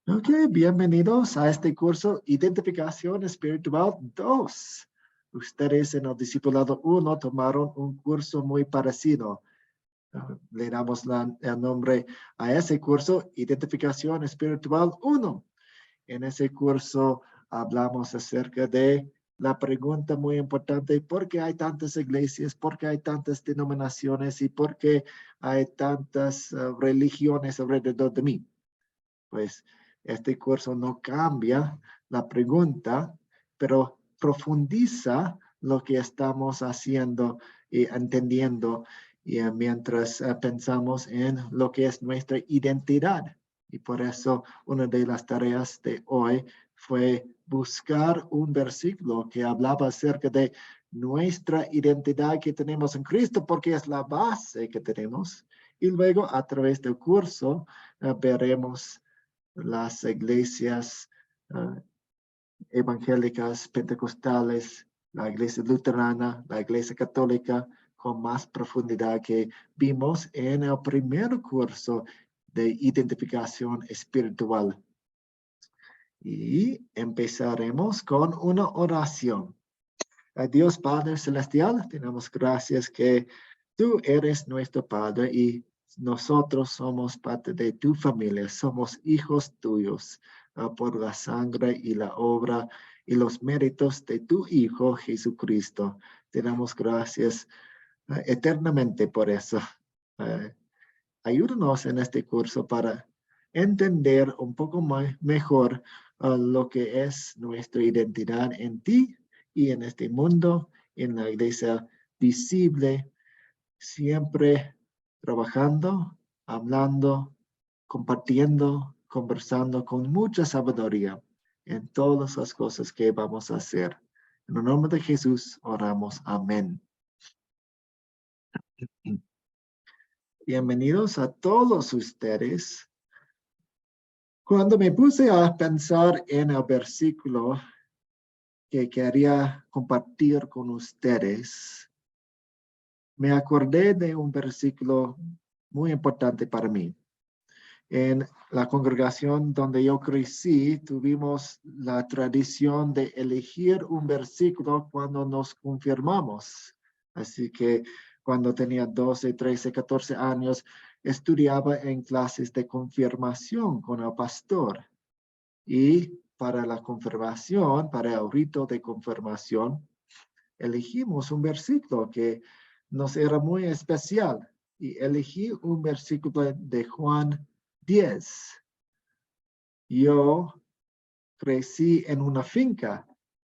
Ok, bienvenidos a este curso Identificación Espiritual 2. Ustedes en el Discipulado 1 tomaron un curso muy parecido. Le damos el nombre a ese curso Identificación Espiritual 1. En ese curso hablamos acerca de la pregunta muy importante: ¿por qué hay tantas iglesias? ¿Por qué hay tantas denominaciones? ¿Y por qué hay tantas religiones alrededor de mí? Pues este curso no cambia la pregunta, pero profundiza lo que estamos haciendo y entendiendo mientras pensamos en lo que es nuestra identidad. Y por eso una de las tareas de hoy fue buscar un versículo que hablaba acerca de nuestra identidad que tenemos en Cristo, porque es la base que tenemos. Y luego a través del curso veremos las iglesias evangélicas, pentecostales, la iglesia luterana, la iglesia católica, con más profundidad que vimos en el primer curso de identificación espiritual. Y empezaremos con una oración. A Dios Padre Celestial, te damos gracias que tú eres nuestro Padre y nosotros somos parte de tu familia, somos hijos tuyos por la sangre y la obra y los méritos de tu Hijo Jesucristo. Te damos gracias eternamente por eso. Ayúdanos en este curso para entender un poco mejor lo que es nuestra identidad en ti y en este mundo, en la iglesia visible, siempre trabajando, hablando, compartiendo, conversando con mucha sabiduría en todas las cosas que vamos a hacer. En el nombre de Jesús oramos. Amén. Bienvenidos a todos ustedes. Cuando me puse a pensar en el versículo que quería compartir con ustedes, me acordé de un versículo muy importante para mí. En la congregación donde yo crecí, tuvimos la tradición de elegir un versículo cuando nos confirmamos. Así que cuando tenía 12, 13, 14 años, estudiaba en clases de confirmación con el pastor. Y para la confirmación, para el rito de confirmación, elegimos un versículo que nos era muy especial. Y elegí un versículo de Juan 10. Yo crecí en una finca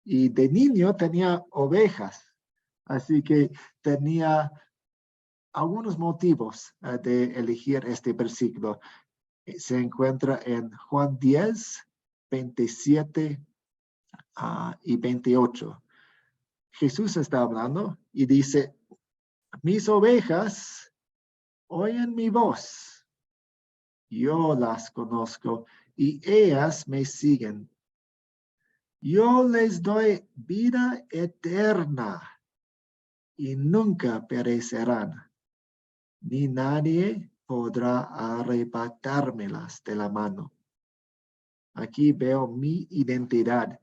y de niño tenía ovejas. Así que tenía algunos motivos de elegir este versículo. Se encuentra en Juan 10, 27 y 28. Jesús está hablando y dice: mis ovejas oyen mi voz. Yo las conozco y ellas me siguen. Yo les doy vida eterna y nunca perecerán, ni nadie podrá arrebatármelas de la mano. Aquí veo mi identidad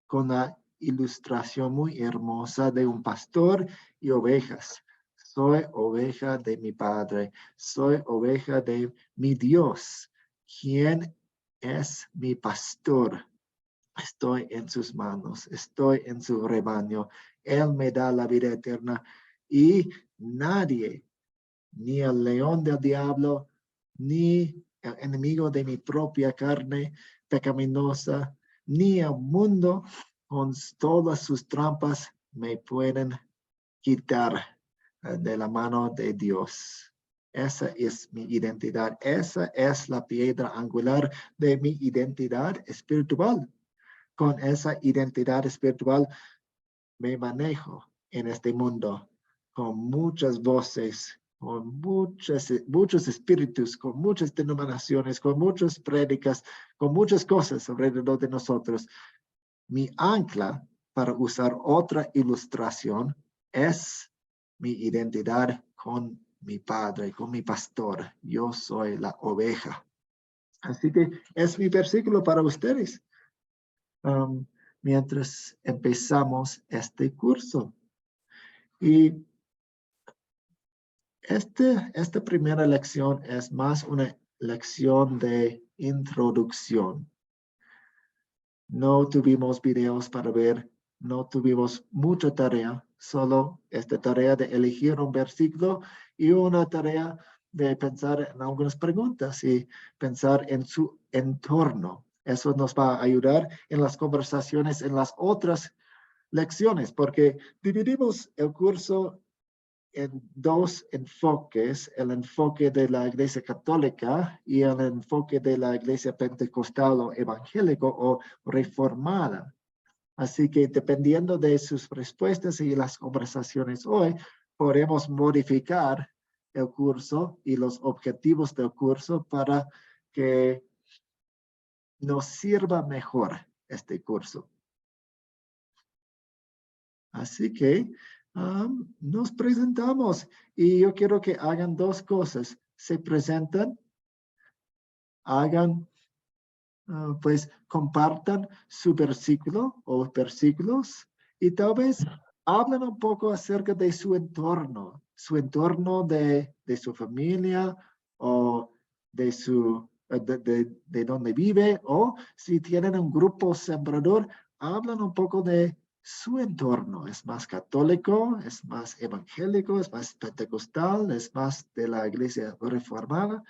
con la ilustración muy hermosa de un pastor y ovejas. Soy oveja de mi Padre, soy oveja de mi Dios, quien es mi pastor. Estoy en sus manos, estoy en su rebaño. Él me da la vida eterna y nadie, ni el león del diablo, ni el enemigo de mi propia carne pecaminosa, ni el mundo con todas sus trampas me pueden quitar de la mano de Dios. Esa es mi identidad. Esa es la piedra angular de mi identidad espiritual. Con esa identidad espiritual me manejo en este mundo con muchas voces, con muchos espíritus, con muchas denominaciones, con muchas prédicas, con muchas cosas alrededor de nosotros. Mi ancla, para usar otra ilustración, es mi identidad con mi Padre, con mi pastor. Yo soy la oveja. Así que es mi versículo para ustedes mientras empezamos este curso. Y esta primera lección es más una lección de introducción. No tuvimos videos para ver, no tuvimos mucha tarea, solo esta tarea de elegir un versículo y una tarea de pensar en algunas preguntas y pensar en su entorno. Eso nos va a ayudar en las conversaciones en las otras lecciones, porque dividimos el curso en dos enfoques, el enfoque de la Iglesia Católica y el enfoque de la Iglesia Pentecostal o evangélico o reformada. Así que dependiendo de sus respuestas y las conversaciones hoy, podemos modificar el curso y los objetivos del curso para que nos sirva mejor este curso. Así que nos presentamos y yo quiero que hagan dos cosas. Se presentan, hagan, pues compartan su versículo o versículos y tal vez hablen un poco acerca de su entorno de su familia o de donde vive, o si tienen un grupo sembrador, hablan un poco de su entorno. ¿Es más católico? ¿Es más evangélico? ¿Es más pentecostal? ¿Es más de la iglesia reformada?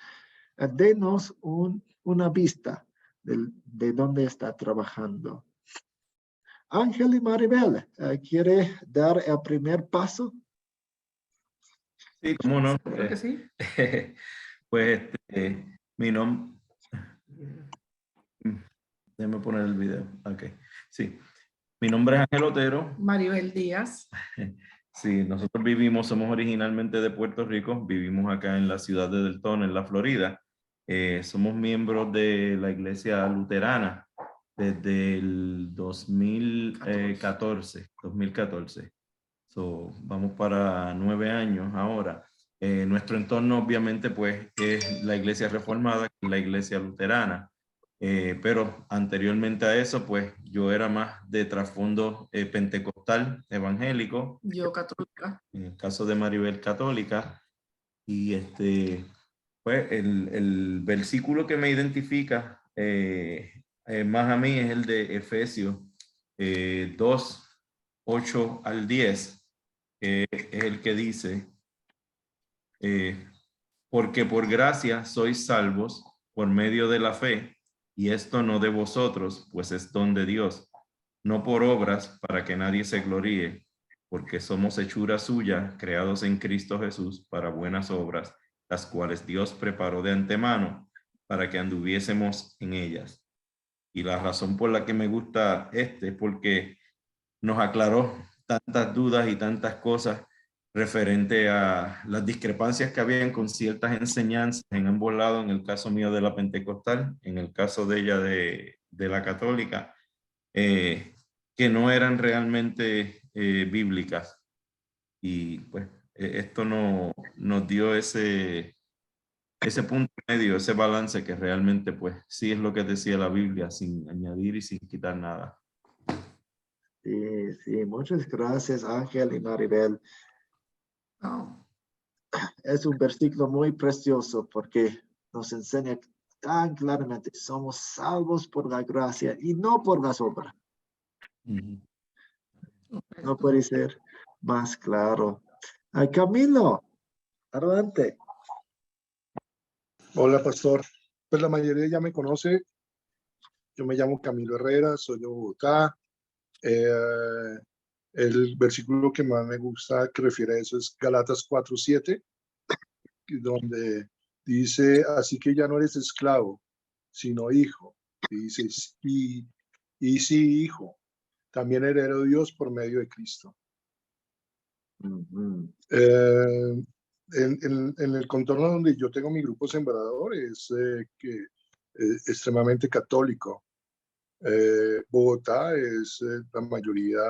Denos una vista de dónde está trabajando. Ángel y Maribel, ¿quiere dar el primer paso? Sí, cómo no. Creo que sí. Pues mi nombre... Déjame poner el video. Ok, sí. Mi nombre es Ángel Otero. Maribel Díaz. Sí, nosotros somos originalmente de Puerto Rico, vivimos acá en la ciudad de Deltona, en la Florida. Somos miembros de la iglesia luterana desde el 2014. Vamos para 9 años ahora. Nuestro entorno obviamente pues es la iglesia reformada, la iglesia luterana. Pero anteriormente a eso, pues yo era más de trasfondo pentecostal, evangélico. Yo católica. En el caso de Maribel, católica. Y pues el versículo que me identifica más a mí es el de Efesios 2, 8 al 10, que es el que dice, porque por gracia sois salvos por medio de la fe, y esto no de vosotros, pues es don de Dios, no por obras para que nadie se gloríe, porque somos hechura suya, creados en Cristo Jesús para buenas obras, las cuales Dios preparó de antemano para que anduviésemos en ellas. Y la razón por la que me gusta es porque nos aclaró tantas dudas y tantas cosas referente a las discrepancias que habían con ciertas enseñanzas en ambos lados, en el caso mío de la pentecostal, en el caso de ella de la católica, que no eran realmente bíblicas. Y pues esto nos dio ese punto medio, ese balance que realmente pues sí es lo que decía la Biblia, sin añadir y sin quitar nada. Sí, sí, muchas gracias Ángel y Maribel. Oh. Es un versículo muy precioso porque nos enseña tan claramente, somos salvos por la gracia y no por las obras. No puede ser más claro. Camilo, adelante. Hola, pastor. Pues la mayoría ya me conoce. Yo me llamo Camilo Herrera, soy de Bogotá. El versículo que más me gusta que refiere a eso es Galatas 4:7, donde dice, así que ya no eres esclavo, sino hijo. Y dice, y sí, hijo, también heredero de Dios por medio de Cristo. En el contorno donde yo tengo mi grupo sembrador es extremadamente católico. Bogotá es la mayoría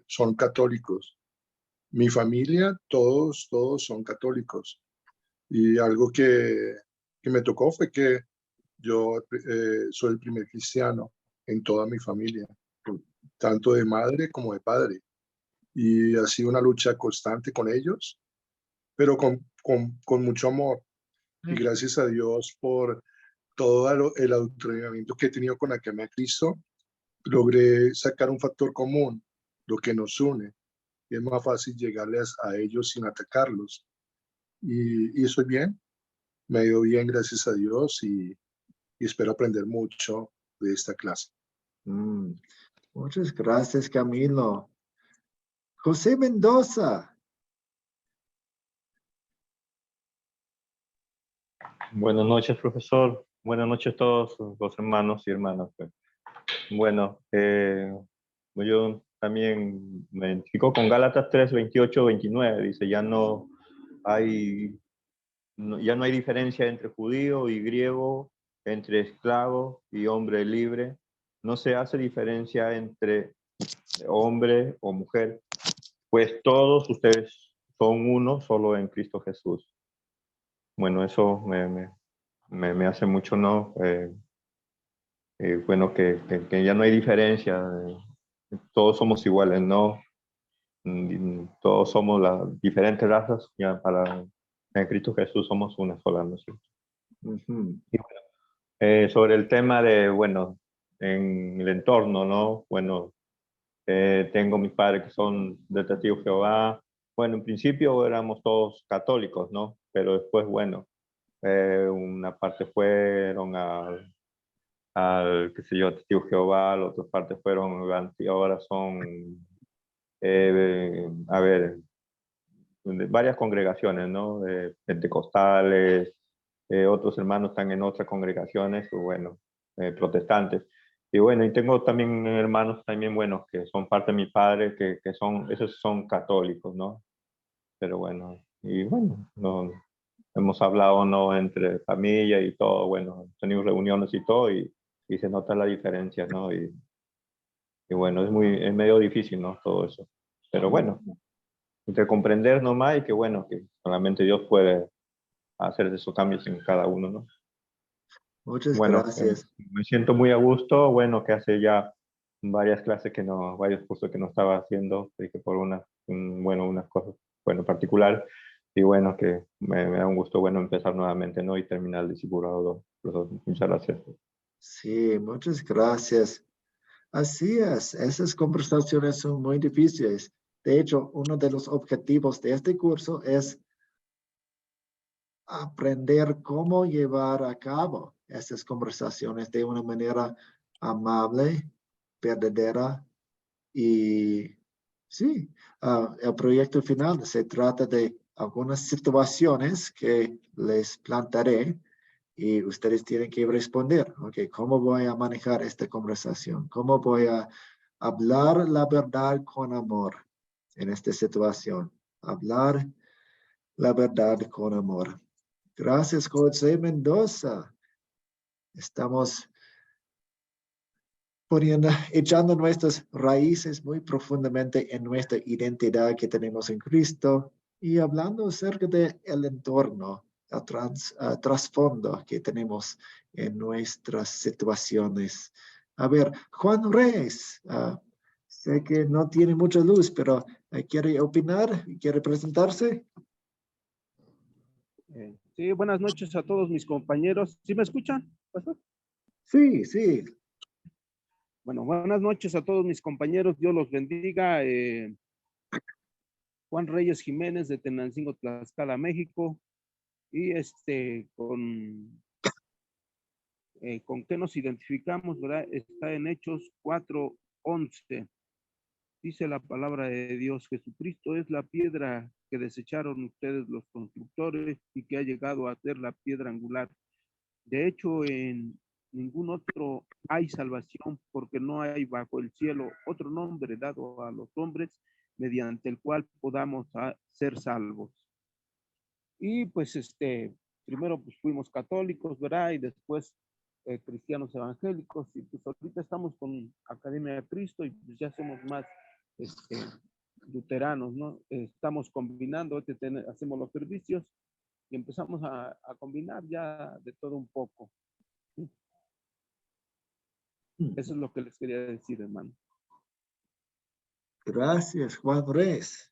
son católicos. Mi familia, todos son católicos. Y algo que que me tocó fue que yo soy el primer cristiano en toda mi familia, tanto de madre como de padre. Y ha sido una lucha constante con ellos, pero con mucho amor. Y gracias a Dios por todo el adoctrinamiento que he tenido con la Academia de Cristo, logré sacar un factor común, lo que nos une. Y es más fácil llegarles a ellos sin atacarlos. Y estoy bien, me ha ido bien, gracias a Dios, y espero aprender mucho de esta clase. Muchas gracias, Camilo. José Mendoza. Buenas noches, profesor. Buenas noches a todos los hermanos y hermanas. Bueno, yo también me identifico con Gálatas 3, 28, 29. Dice, ya no hay diferencia entre judío y griego, entre esclavo y hombre libre. No se hace diferencia entre hombre o mujer, pues todos ustedes son uno solo en Cristo Jesús. Bueno, eso me hace mucho, ¿no? Bueno, que ya no hay diferencia, todos somos iguales, ¿no? Todos somos las diferentes razas, ya en Cristo Jesús somos una sola, ¿no es cierto? Y bueno, sobre el tema de, bueno, en el entorno, ¿no? Bueno, tengo mis padres que son de Testigos de Jehová. Bueno, en principio éramos todos católicos, ¿no? Pero después, bueno, una parte fueron al qué sé yo, Testigo Jehová, la otra parte fueron, y ahora son, a ver, varias congregaciones, ¿no? Pentecostales, otros hermanos están en otras congregaciones, bueno, protestantes. Y bueno, y tengo también hermanos también buenos que son parte de mi padre, que son, esos son católicos, ¿no? Pero bueno, y bueno, no, hemos hablado, ¿no? Entre familia y todo, bueno, tenemos reuniones y todo, y se nota la diferencia, ¿no? Y bueno, es medio difícil, ¿no? Todo eso. Pero bueno, entre comprender nomás y que bueno, que solamente Dios puede hacer esos cambios en cada uno, ¿no? Muchas Bueno, gracias. me siento muy a gusto, bueno, que hace ya varias clases que no, varios cursos que no estaba haciendo, y que por bueno, unas cosas, bueno, particular, y bueno, que me da un gusto, bueno, empezar nuevamente, ¿no? Y terminar el discipulado. Muchas gracias. Sí, muchas gracias. Así es, esas conversaciones son muy difíciles. De hecho, uno de los objetivos de este curso es aprender cómo llevar a cabo esas conversaciones de una manera amable, verdadera y sí, el proyecto final se trata de algunas situaciones que les plantearé y ustedes tienen que responder, ¿ok? ¿Cómo voy a manejar esta conversación? ¿Cómo voy a hablar la verdad con amor en esta situación? Hablar la verdad con amor. Gracias, José Mendoza. Estamos echando nuestras raíces muy profundamente en nuestra identidad que tenemos en Cristo y hablando acerca del entorno, el trasfondo que tenemos en nuestras situaciones. A ver, Juan Reyes, sé que no tiene mucha luz, pero ¿quiere opinar? ¿Quiere presentarse? Sí, buenas noches a todos mis compañeros. ¿Sí me escuchan, pastor? Sí, sí. Bueno, buenas noches a todos mis compañeros. Dios los bendiga. Juan Reyes Jiménez de Tenancingo, Tlaxcala, México. Y con qué nos identificamos, ¿verdad? Está en Hechos 4:11. Dice la palabra de Dios: Jesucristo es la piedra que desecharon ustedes los constructores y que ha llegado a ser la piedra angular. De hecho, en ningún otro hay salvación, porque no hay bajo el cielo otro nombre dado a los hombres mediante el cual podamos ser salvos. Y pues primero pues fuimos católicos, ¿verdad? Y después cristianos evangélicos, y pues ahorita estamos con Academia de Cristo y pues ya somos más luteranos, ¿no? Estamos combinando, hacemos los servicios y empezamos a combinar ya de todo un poco. Eso es lo que les quería decir, hermano. Gracias, Juan Reyes.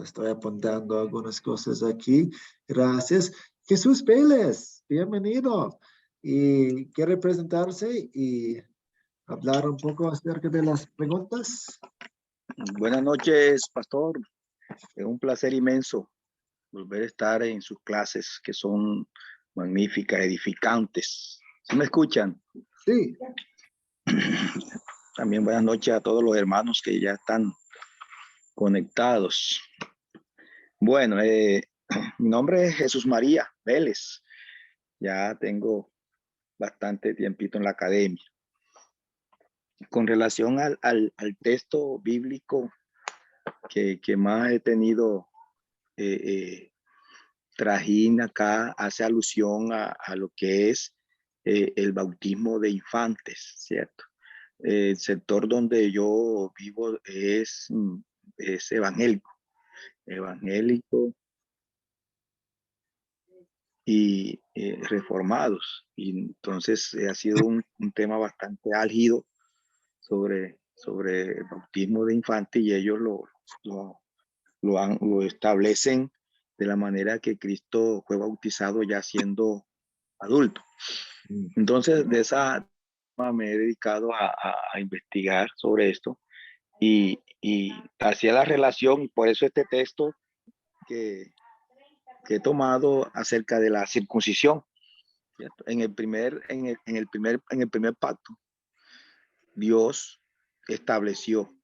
Estoy apuntando algunas cosas aquí. Gracias. Jesús Vélez, bienvenido. ¿Y quiere presentarse y hablar un poco acerca de las preguntas? Buenas noches, pastor. Es un placer inmenso volver a estar en sus clases, que son magníficas, edificantes. ¿Sí me escuchan? Sí. También buenas noches a todos los hermanos que ya están conectados. Bueno, mi nombre es Jesús María Vélez. Ya tengo bastante tiempito en la academia. Con relación al texto bíblico que más he tenido trajín acá, hace alusión a lo que es el bautismo de infantes, ¿cierto? El sector donde yo vivo es evangélico y reformados. Y entonces ha sido un tema bastante álgido sobre el bautismo de infantes, y ellos lo establecen de la manera que Cristo fue bautizado ya siendo adulto. Entonces, de esa forma me he dedicado a investigar sobre esto y hacía la relación, y por eso este texto que he tomado acerca de la circuncisión, ¿cierto? En el primer pacto, Dios estableció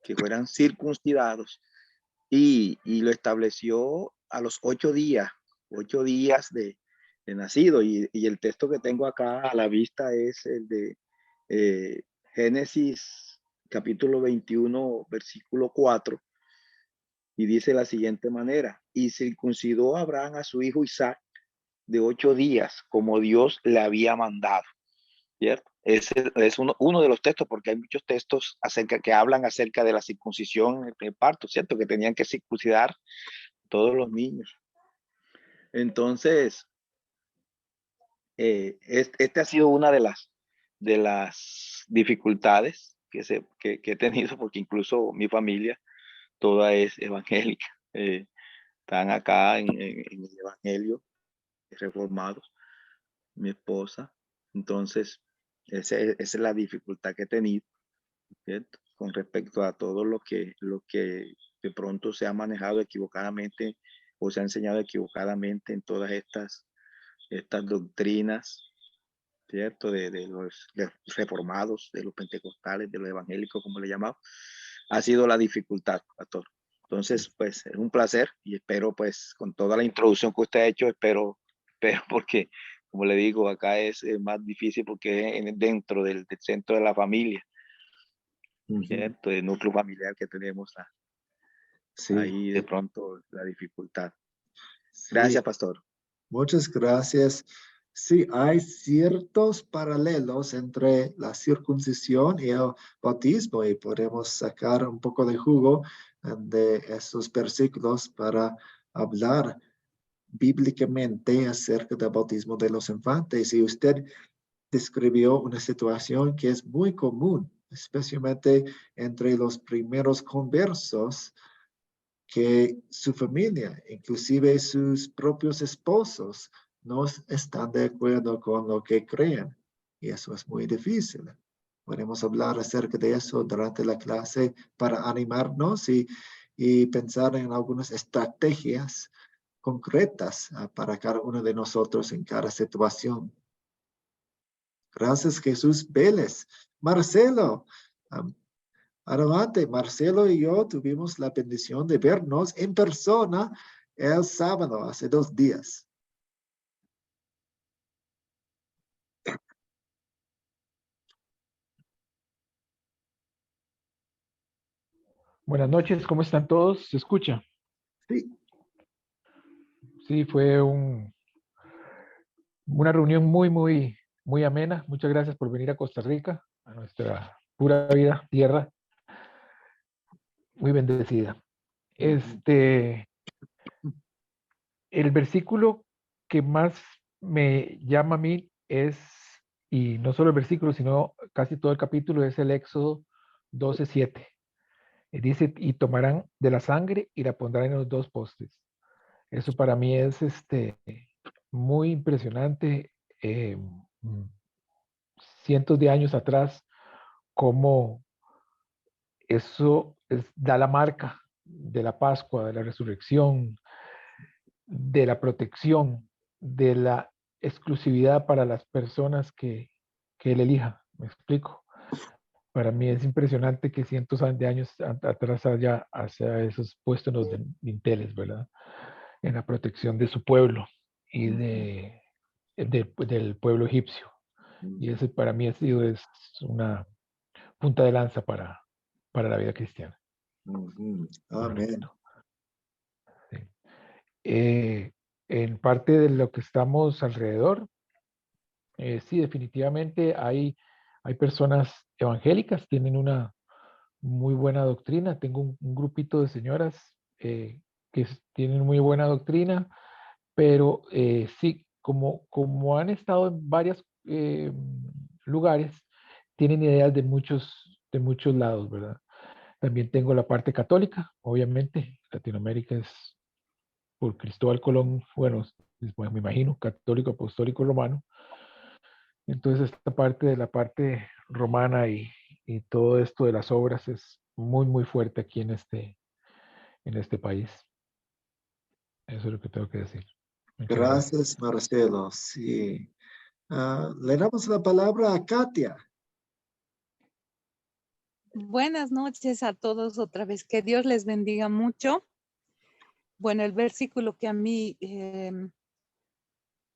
que fueran circuncidados y lo estableció a los 8 días de nacido. Y el texto que tengo acá a la vista es el de Génesis capítulo 21, versículo 4, y dice de la siguiente manera: y circuncidó a Abraham a su hijo Isaac de 8 días, como Dios le había mandado. ¿Cierto? Ese es uno de los textos, porque hay muchos textos que hablan acerca de la circuncisión en el parto, ¿cierto? Que tenían que circuncidar todos los niños. Entonces, este ha sido una de las dificultades que he tenido, porque incluso mi familia toda es evangélica. Están acá en el evangelio, reformados, mi esposa. Entonces, esa es la dificultad que he tenido, ¿cierto? Con respecto a todo lo que de pronto se ha manejado equivocadamente o se ha enseñado equivocadamente en todas estas doctrinas, ¿cierto? De los reformados, de los pentecostales, de los evangélicos, como le llamamos. Ha sido la dificultad, pastor. Entonces, pues es un placer, y espero, pues, con toda la introducción que usted ha hecho, espero porque, como le digo, acá es más difícil porque es dentro del centro de la familia, ¿cierto? El núcleo familiar que tenemos Sí. ahí, de pronto la dificultad. Sí. Gracias, pastor. Muchas gracias. Sí, hay ciertos paralelos entre la circuncisión y el bautismo, y podemos sacar un poco de jugo de esos versículos para hablar bíblicamente acerca del bautismo de los infantes. Y usted describió una situación que es muy común, especialmente entre los primeros conversos, que su familia, inclusive sus propios esposos, no están de acuerdo con lo que creen. Y eso es muy difícil. Podemos hablar acerca de eso durante la clase para animarnos y pensar en algunas estrategias concretas para cada uno de nosotros en cada situación. Gracias, Jesús Vélez. Marcelo, adelante. Marcelo y yo tuvimos la bendición de vernos en persona el sábado, hace 2 días. Buenas noches, ¿cómo están todos? ¿Se escucha? Sí. Sí, fue una reunión muy amena. Muchas gracias por venir a Costa Rica, a nuestra pura vida, tierra muy bendecida. El versículo que más me llama a mí es, y no solo el versículo, sino casi todo el capítulo, es el Éxodo 12:7. Dice, y tomarán de la sangre y la pondrán en los dos postes. Eso para mí es muy impresionante. Mm, Cientos de años atrás, cómo eso da la marca de la Pascua, de la resurrección, de la protección, de la exclusividad para las personas que él elija. ¿Me explico? Para mí es impresionante que cientos de años atrás haya esos puestos en los dinteles, ¿verdad? En la protección de su pueblo y del pueblo egipcio. Y ese para mí ha sido es una punta de lanza para la vida cristiana. Amén. Correcto. Sí. En parte de lo que estamos alrededor, sí, definitivamente hay personas evangélicas, tienen una muy buena doctrina. Tengo un grupito de señoras que tienen muy buena doctrina, pero sí, como han estado en varios lugares, tienen ideas de muchos lados, ¿verdad? También tengo la parte católica, obviamente. Latinoamérica es por Cristóbal Colón, bueno, me imagino, católico, apostólico, romano. Entonces, esta parte de la parte romana y todo esto de las obras es muy, muy fuerte aquí en este país. Eso es lo que tengo que decir. Muchas gracias. Gracias, Marcelo. Sí. Le damos la palabra a Katia. Buenas noches a todos otra vez. Que Dios les bendiga mucho. Bueno, el versículo que a mí,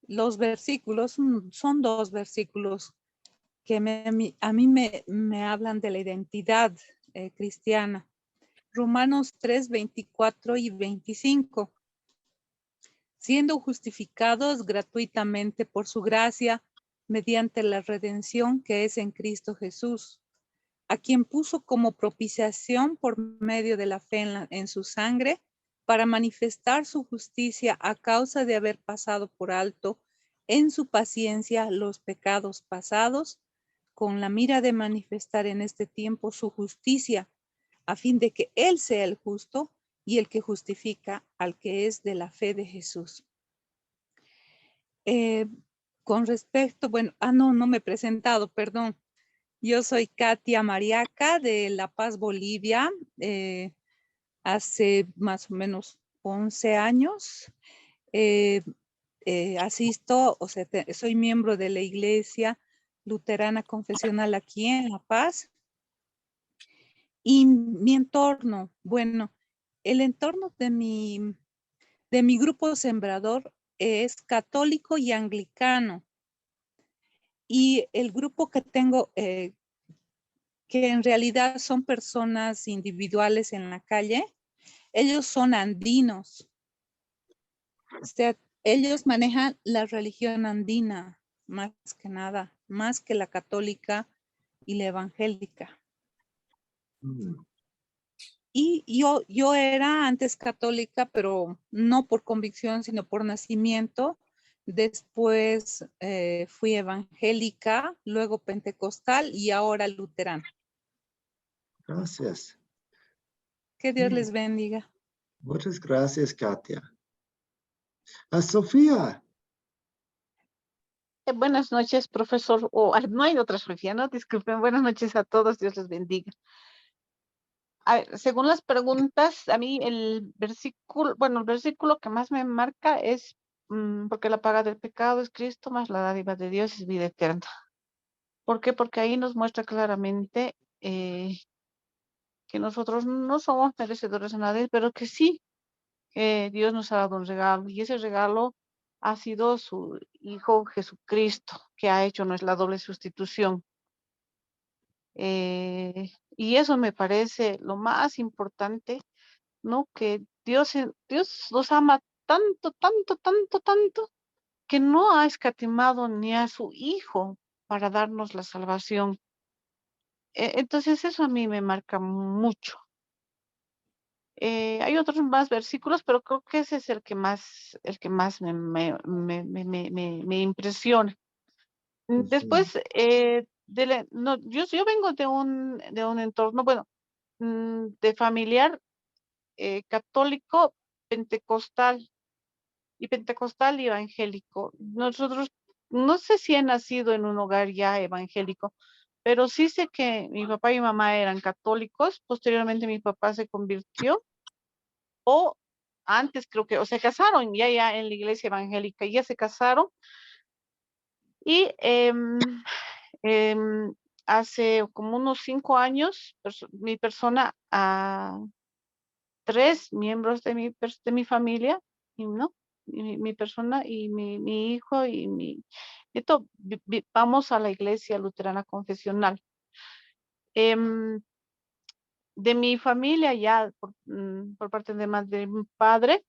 los versículos, son dos versículos que a mí me hablan de la identidad cristiana. Romanos 3, 24 y 25. Siendo justificados gratuitamente por su gracia, mediante la redención que es en Cristo Jesús, a quien puso como propiciación por medio de la fe en su sangre, para manifestar su justicia a causa de haber pasado por alto en su paciencia los pecados pasados, con la mira de manifestar en este tiempo su justicia, a fin de que Él sea el justo y el que justifica al que es de la fe de Jesús. Con respecto, bueno, no me he presentado, perdón. Yo soy Katia Mariaca de La Paz, Bolivia. Hace más o menos 11 años asisto, o sea, soy miembro de la Iglesia Luterana Confesional aquí en La Paz. Y mi entorno, bueno, el entorno de mi grupo sembrador es católico y anglicano. Y el grupo que tengo, que en realidad son personas individuales en la calle, ellos son andinos. O sea, ellos manejan la religión andina, más que nada, más que la católica y la evangélica. Y yo era antes católica, pero no por convicción, sino por nacimiento. Después fui evangélica, luego pentecostal y ahora luterana. Gracias. Que Dios les bendiga. Muchas gracias, Katia. Sofía. Buenas noches, profesor. No hay otra Sofía, ¿no? Disculpen. Buenas noches a todos. Dios les bendiga. A ver, según las preguntas, a mí el versículo que más me marca es porque la paga del pecado es Cristo, más la dádiva de Dios es vida eterna. ¿Por qué? Porque ahí nos muestra claramente que nosotros no somos merecedores de nada, pero que sí, Dios nos ha dado un regalo, y ese regalo ha sido su Hijo Jesucristo, que ha hecho nuestra doble sustitución. Y eso me parece lo más importante, ¿no? Que Dios nos ama tanto, tanto, tanto, tanto, que no ha escatimado ni a su Hijo para darnos la salvación. Entonces eso a mí me marca mucho. Hay otros más versículos, pero creo que ese es el que más me impresiona. Después, no, yo vengo de un entorno, bueno, de familiar católico, pentecostal y evangélico. Nosotros, no sé si he nacido en un hogar ya evangélico, pero sí sé que mi papá y mi mamá eran católicos. Posteriormente mi papá se convirtió, o antes creo que, o se casaron ya en la iglesia evangélica, ya se casaron. Y hace como unos 5 años, mi persona, a 3 miembros de mi familia, y no, mi persona y mi hijo y mi nieto, vamos a la iglesia luterana confesional. De mi familia, ya por parte de mi padre,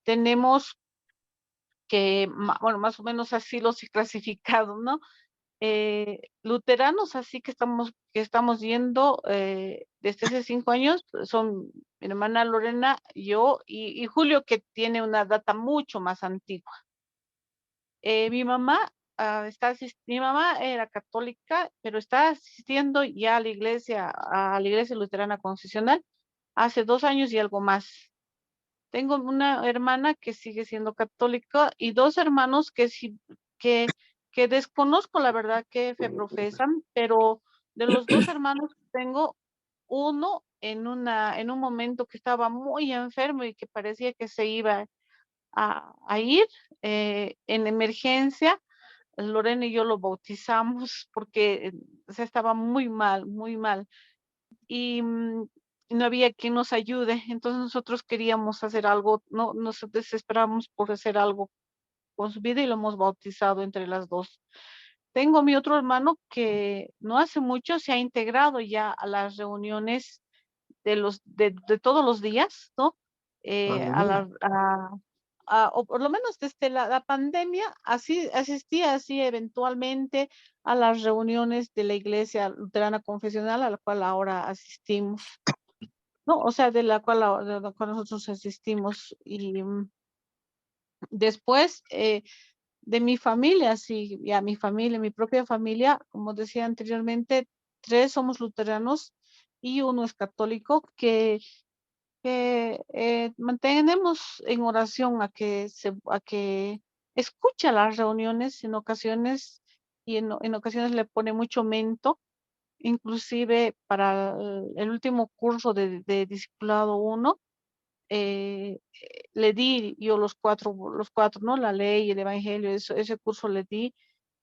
tenemos que, bueno, más o menos así los he clasificado, ¿no? Luteranos, así que estamos yendo desde hace 5 años, son mi hermana Lorena, yo y Julio, que tiene una data mucho más antigua. Mi mamá mi mamá era católica, pero está asistiendo ya a la iglesia luterana confesional hace 2 años y algo más. Tengo una hermana que sigue siendo católica y 2 hermanos que sí, que desconozco la verdad qué fe profesan, pero de los 2 hermanos que tengo, uno en un momento que estaba muy enfermo y que parecía que se iba a ir en emergencia. Lorena y yo lo bautizamos porque o sea, estaba muy mal, muy mal. Y no había quien nos ayude. Entonces nosotros queríamos hacer algo, no nos desesperamos por hacer algo con su vida y lo hemos bautizado entre las 2. Tengo mi otro hermano que no hace mucho se ha integrado ya a las reuniones de todos los días, ¿no? O por lo menos desde la pandemia, así asistía así eventualmente a las reuniones de la iglesia luterana confesional a la cual ahora asistimos, ¿no? O sea, de la cual nosotros asistimos. Y después de mi familia, sí, ya mi propia familia, como decía anteriormente, 3 somos luteranos y uno es católico, que mantenemos en oración a que escucha las reuniones en ocasiones, y en ocasiones le pone mucho mento. Inclusive para el último curso de Discipulado 1, le di yo los cuatro, ¿no? La ley, el evangelio, ese curso le di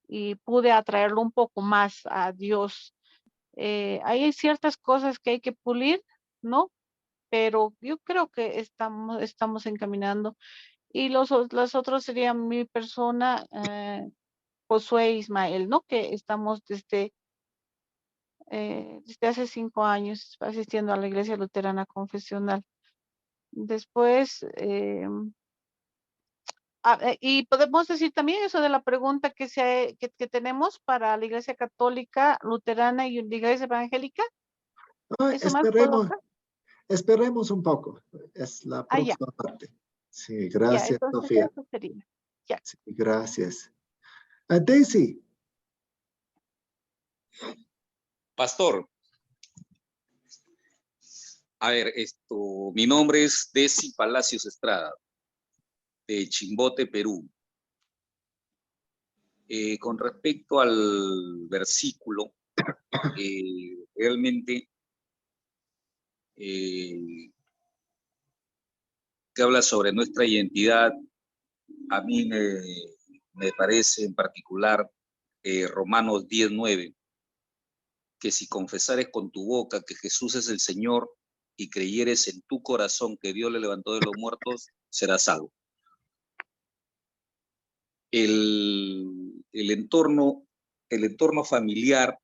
y pude atraerlo un poco más a Dios. Hay ciertas cosas que hay que pulir, ¿no? Pero yo creo que estamos encaminando. Y los otros serían mi persona, Josué e Ismael, ¿no? Que estamos desde hace 5 años asistiendo a la iglesia luterana confesional. Después, y podemos decir también eso de la pregunta que tenemos para la iglesia católica, luterana y la iglesia evangélica. ¿Eso más puedo hacer? Esperemos un poco. Es la Ya. próxima parte. Sí, Ya, gracias, entonces Sofía. eso sería. Ya. Sí, gracias. Daisy. Pastor, a ver, mi nombre es Desi Palacios Estrada, de Chimbote, Perú. Con respecto al versículo, realmente que habla sobre nuestra identidad, a mí me parece en particular Romanos 10:9, que si confesares con tu boca que Jesús es el Señor y creyeres en tu corazón que Dios le levantó de los muertos, serás salvo. El entorno familiar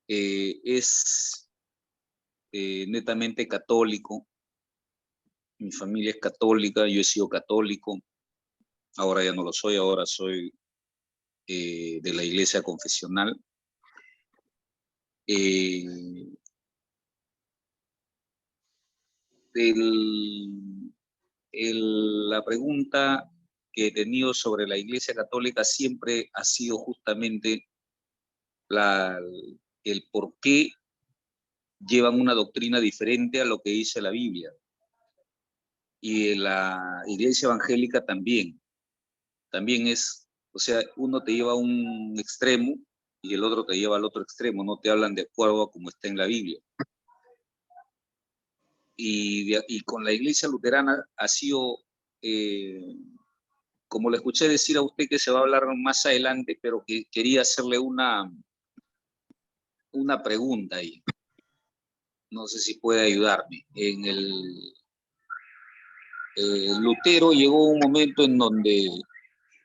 es netamente católico. Mi familia es católica, yo he sido católico, ahora ya no lo soy, ahora soy de la iglesia confesional. la pregunta que he tenido sobre la Iglesia Católica siempre ha sido justamente el por qué llevan una doctrina diferente a lo que dice la Biblia. Y la Iglesia Evangélica también es, o sea, uno te lleva a un extremo y el otro te lleva al otro extremo, no te hablan de acuerdo a como está en la Biblia. Y con la Iglesia Luterana ha sido, como le escuché decir a usted que se va a hablar más adelante, pero que quería hacerle una pregunta ahí. No sé si puede ayudarme. En Lutero llegó un momento en donde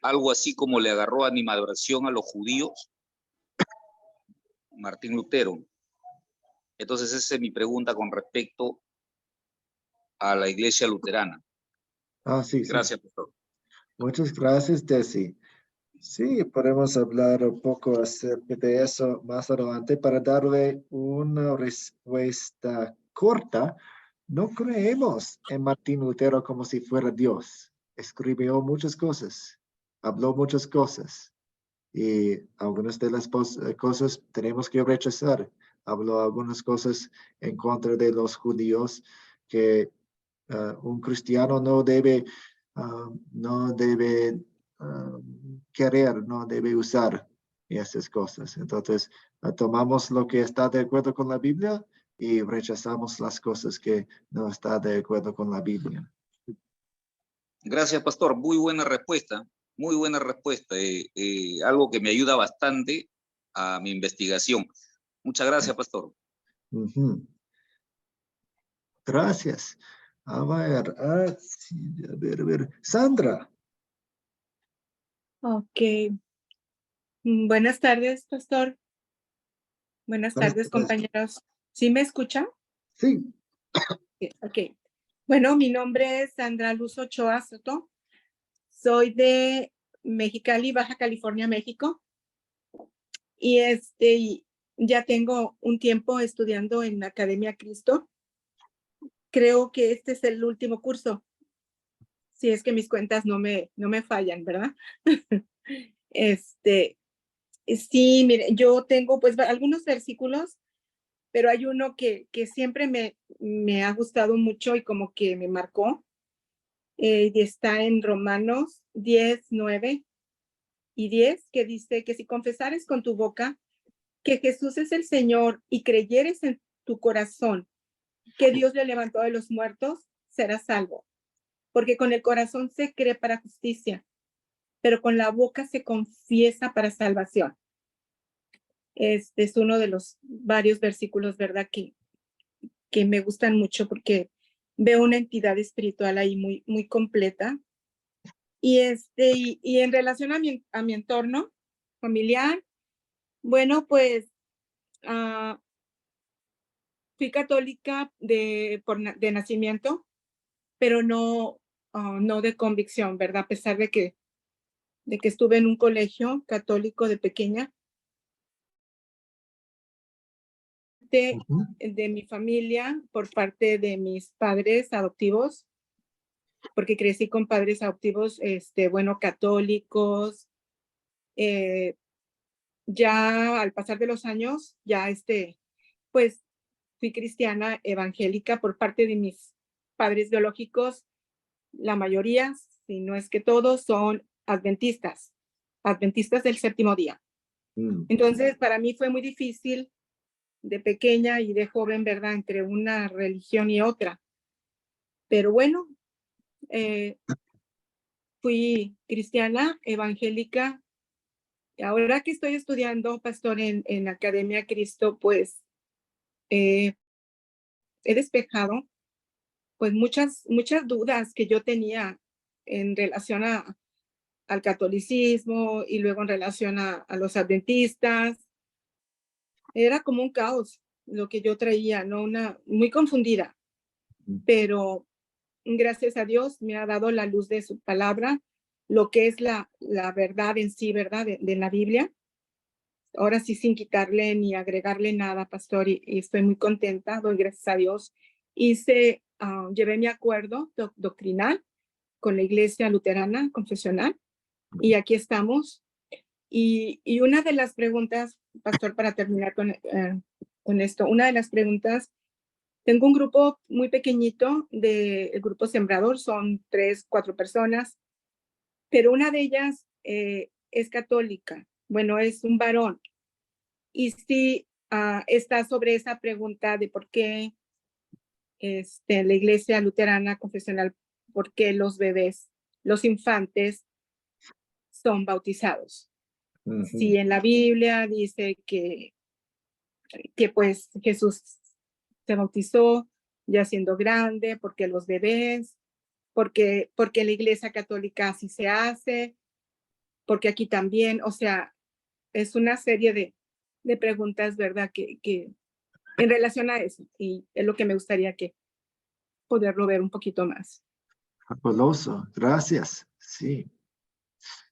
algo así como le agarró animadversión a los judíos, Martín Lutero. Entonces esa es mi pregunta con respecto a la Iglesia Luterana. Sí, Gracias, pastor. Muchas gracias, Desi. Sí, podemos hablar un poco acerca de eso más adelante para darle una respuesta corta. No creemos en Martín Lutero como si fuera Dios. Escribió muchas cosas, habló muchas cosas y algunas de las cosas tenemos que rechazar. Habló algunas cosas en contra de los judíos que un cristiano no debe querer, no debe usar esas cosas. Entonces, tomamos lo que está de acuerdo con la Biblia y rechazamos las cosas que no están de acuerdo con la Biblia. Gracias, pastor. Muy buena respuesta. Muy buena respuesta. Algo que me ayuda bastante a mi investigación. Muchas gracias, pastor. Gracias. A ver, a ver. Sandra. Ok. Buenas tardes, pastor. Buenas tardes, compañeros. ¿Sí me escuchan? Sí. Ok. Bueno, mi nombre es Sandra Luz Ochoa Soto. Soy de Mexicali, Baja California, México. Y ya tengo un tiempo estudiando en la Academia Cristo. Creo que este es el último curso. Si es que mis cuentas no me fallan, ¿verdad? Sí, mire, yo tengo pues algunos versículos, pero hay uno que siempre me ha gustado mucho y como que me marcó. Y está en Romanos 10, 9 y 10, que dice que si confesares con tu boca que Jesús es el Señor y creyeres en tu corazón que Dios le levantó de los muertos, serás salvo. Porque con el corazón se cree para justicia, pero con la boca se confiesa para salvación. Este es uno de los varios versículos, ¿verdad? Que me gustan mucho porque veo una entidad espiritual ahí muy, muy completa. Y en relación a mi entorno familiar, bueno, pues fui católica de nacimiento, pero no de convicción, ¿verdad? A pesar de que estuve en un colegio católico de pequeña. De mi familia, por parte de mis padres adoptivos, porque crecí con padres adoptivos, católicos. Ya al pasar de los años, ya pues fui cristiana evangélica por parte de mis padres biológicos. La mayoría, si no es que todos, son adventistas del séptimo día. Entonces, para mí fue muy difícil de pequeña y de joven, ¿verdad? Entre una religión y otra. Pero bueno, fui cristiana, evangélica. Y ahora que estoy estudiando, pastor, en la Academia Cristo, pues he despejado pues muchas dudas que yo tenía en relación al catolicismo y luego en relación a los adventistas. Era como un caos lo que yo traía, ¿no? Muy confundida, pero gracias a Dios me ha dado la luz de su palabra, lo que es la verdad en sí, ¿verdad? De la Biblia. Ahora sí, sin quitarle ni agregarle nada, pastor, y estoy muy contenta, doy gracias a Dios. Hice llevé mi acuerdo doctrinal con la Iglesia Luterana Confesional y aquí estamos. Y una de las preguntas, pastor, para terminar con esto, una de las preguntas, tengo un grupo muy pequeñito del grupo Sembrador, son 3, 4 personas, pero una de ellas es católica, bueno, es un varón. Y sí está sobre esa pregunta de por qué la Iglesia Luterana Confesional, por qué los bebés, los infantes son bautizados. Si en la Biblia dice que pues Jesús se bautizó ya siendo grande, porque los bebés, porque en la Iglesia Católica así se hace, porque aquí también, o sea, es una serie de preguntas, ¿verdad? Que en relación a eso, y es lo que me gustaría que poderlo ver un poquito más. Fabuloso, gracias. Sí.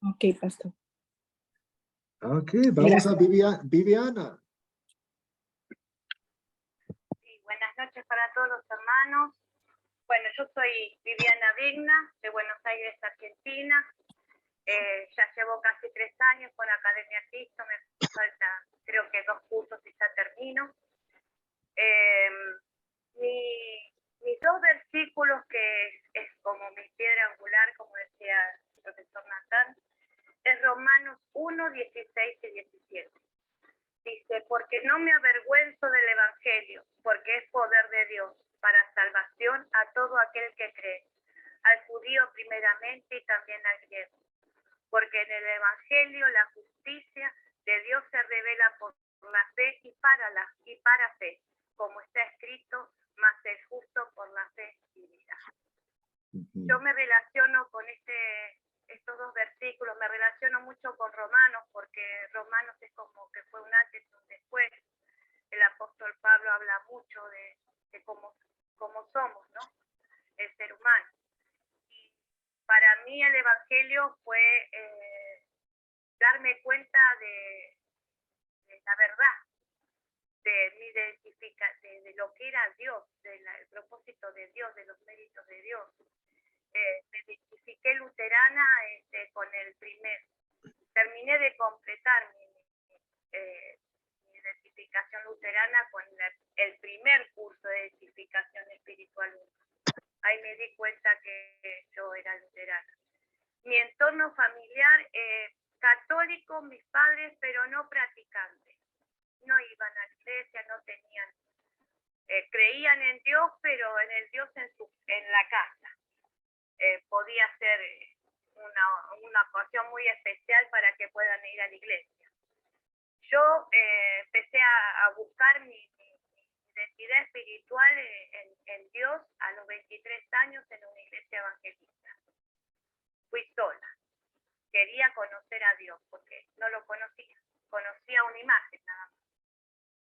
Ok, pastor. Ok, vamos a Viviana. Sí, buenas noches para todos los hermanos. Bueno, yo soy Viviana Vigna, de Buenos Aires, Argentina. Ya llevo casi 3 años con Academia Cristo, me falta creo que 2 cursos y ya termino. Mis 2 versículos, que es como mi piedra angular, como decía el profesor Natán, es Romanos 1, 16 y 17. Dice, porque no me avergüenzo del Evangelio, porque es poder de Dios para salvación a todo aquel que cree, al judío primeramente y también al griego. Porque en el Evangelio la justicia de Dios se revela por la fe y para fe, como está escrito, mas el justo por la fe vivirá. Yo me relaciono con estos 2 versículos, me relaciono mucho con Romanos, porque Romanos es como que fue un antes y un después. El apóstol Pablo habla mucho de cómo somos, ¿no? El ser humano. Y para mí el Evangelio fue darme cuenta de la verdad, de lo que era Dios, del propósito de Dios, de los méritos de Dios. Me identifiqué luterana con el terminé de completar mi identificación luterana con el primer curso de identificación espiritual. Ahí me di cuenta que yo era luterana. Mi entorno familiar, católico, mis padres, pero no practicantes. No iban a la iglesia, no tenían, creían en Dios, pero en el Dios en la casa. Podía ser una ocasión muy especial para que puedan ir a la iglesia. Yo empecé a buscar mi identidad espiritual en Dios a los 23 años en una iglesia evangelista. Fui sola. Quería conocer a Dios porque no lo conocía. Conocía una imagen nada más.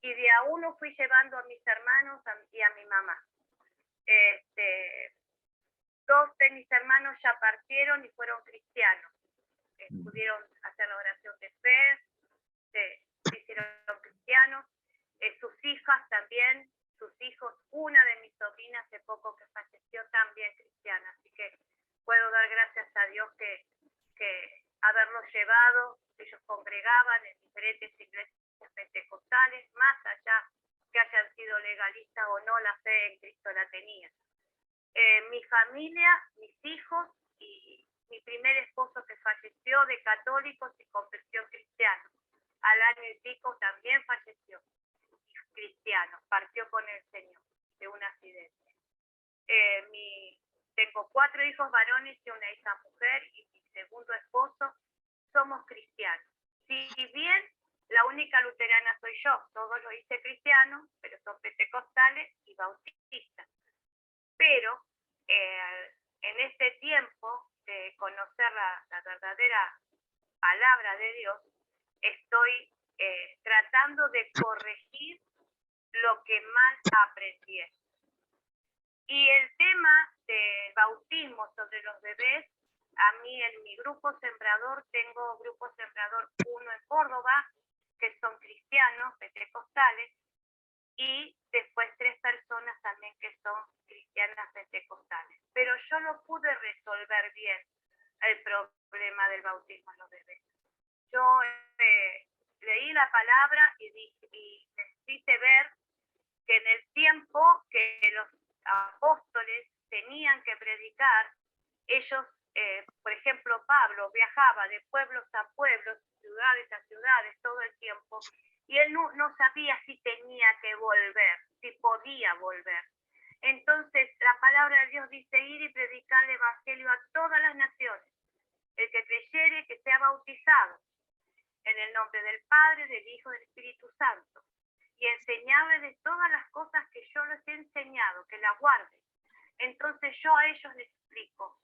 Y de a uno fui llevando a mis hermanos y a mi mamá. 2 de mis hermanos ya partieron y fueron cristianos. Pudieron hacer la oración de fe, se hicieron cristianos. Sus hijas también, sus hijos, una de mis sobrinas hace poco que falleció también cristiana. Así que puedo dar gracias a Dios que haberlos llevado. Ellos congregaban en diferentes iglesias pentecostales, más allá que hayan sido legalistas o no, la fe en Cristo la tenían. Mi familia, mis hijos y mi primer esposo que falleció de católicos y confesión cristiana. Al año y pico también falleció, cristiano, partió con el Señor de un accidente. Tengo 4 hijos varones y una hija mujer, y mi segundo esposo somos cristianos. Si bien la única luterana soy yo, todos los hice cristianos, pero son pentecostales y bautistas. Pero en este tiempo de conocer la verdadera palabra de Dios, estoy tratando de corregir lo que mal aprendí. Y el tema del bautismo sobre los bebés, a mí en mi grupo Sembrador, tengo grupo Sembrador 1 en Córdoba, que son cristianos, pentecostales, y después 3 personas también que son cristianas pentecostales. Pero yo no pude resolver bien el problema del bautismo en los bebés. Yo leí la palabra y necesité ver que en el tiempo que los apóstoles tenían que predicar, ellos, por ejemplo, Pablo viajaba de pueblos a pueblos, ciudades a ciudades todo el tiempo, y él no sabía si tenía que volver, si podía volver. Entonces, la palabra de Dios dice, ir y predicar el evangelio a todas las naciones. El que creyere, que sea bautizado en el nombre del Padre, del Hijo y del Espíritu Santo, y enseñarle de todas las cosas que yo les he enseñado, que las guarden. Entonces yo a ellos les explico.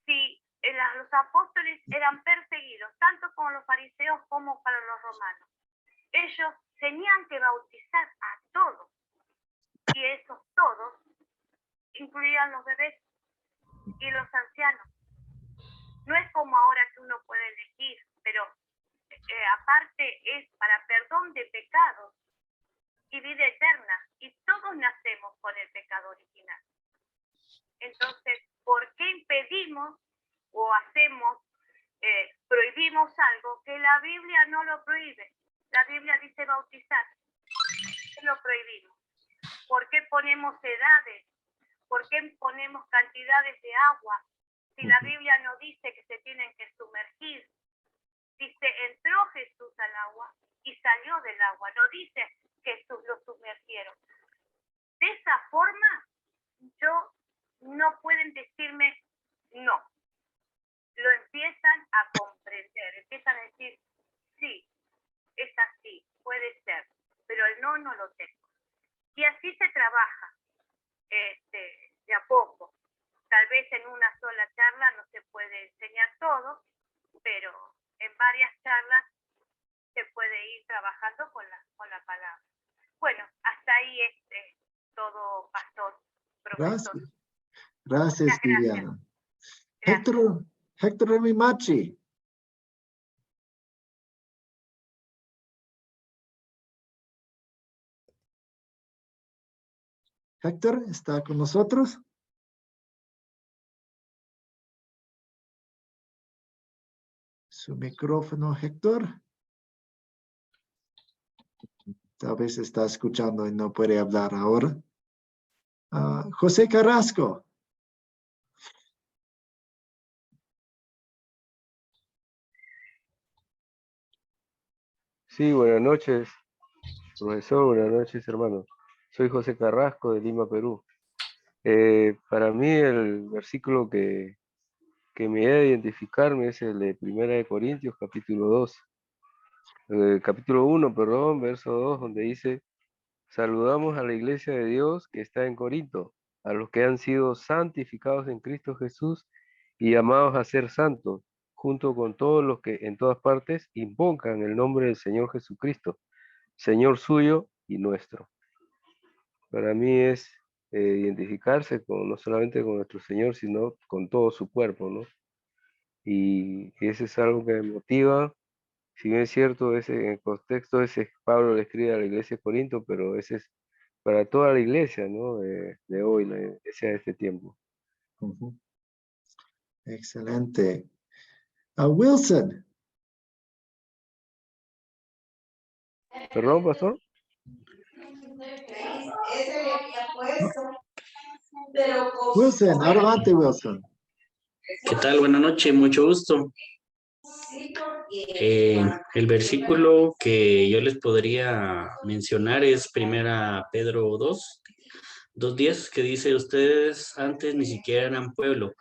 Si los apóstoles eran perseguidos, tanto como los fariseos como para los romanos, ellos tenían que bautizar a todos, y esos todos incluían los bebés y los ancianos. No es como ahora que uno puede elegir, pero aparte es para perdón de pecados y vida eterna, y todos nacemos con el pecado original. Entonces, ¿por qué impedimos o prohibimos algo que la Biblia no lo prohíbe? La Biblia dice bautizar. ¿Qué lo prohibimos? ¿Por qué ponemos edades? ¿Por qué ponemos cantidades de agua? Si la Biblia no dice que se tienen que sumergir. Dice, entró Jesús al agua y salió del agua. No dice Jesús lo sumergieron. De esa forma, no pueden decirme no. Lo empiezan a comprender. Empiezan a decir, sí, es así, puede ser. Pero el no lo tengo. Y así se trabaja de a poco. Tal vez en una sola charla no se puede enseñar todo, pero en varias charlas se puede ir trabajando con la palabra. Bueno, hasta ahí todo, pastor, profesor. Gracias, Viviana. Héctor Remimachi. Héctor, ¿está con nosotros? Su micrófono, Héctor. Tal vez está escuchando y no puede hablar ahora. José Carrasco. Sí, buenas noches, profesor, buenas noches, hermano. Soy José Carrasco de Lima, Perú. Para mí el versículo que me da a identificarme es el de 1 Corintios, capítulo 2. Capítulo 1, perdón, verso 2, donde dice, saludamos a la iglesia de Dios que está en Corinto, a los que han sido santificados en Cristo Jesús y llamados a ser santos, junto con todos los que en todas partes invocan el nombre del Señor Jesucristo, Señor suyo y nuestro. Para mí es identificarse no solamente con nuestro Señor, sino con todo su cuerpo, ¿no? Y ese es algo que me motiva. Si bien es cierto, en el contexto Pablo le escribe a la iglesia de Corinto, pero ese es para toda la iglesia, ¿no? De hoy, la iglesia de este tiempo. Excelente. Wilson. ¿Perdón, pastor? Wilson, adelante, Wilson. ¿Qué tal? Buenas noches, mucho gusto. El versículo que yo les podría mencionar es 1 Pedro 2:10, que dice, ustedes antes ni siquiera eran pueblo,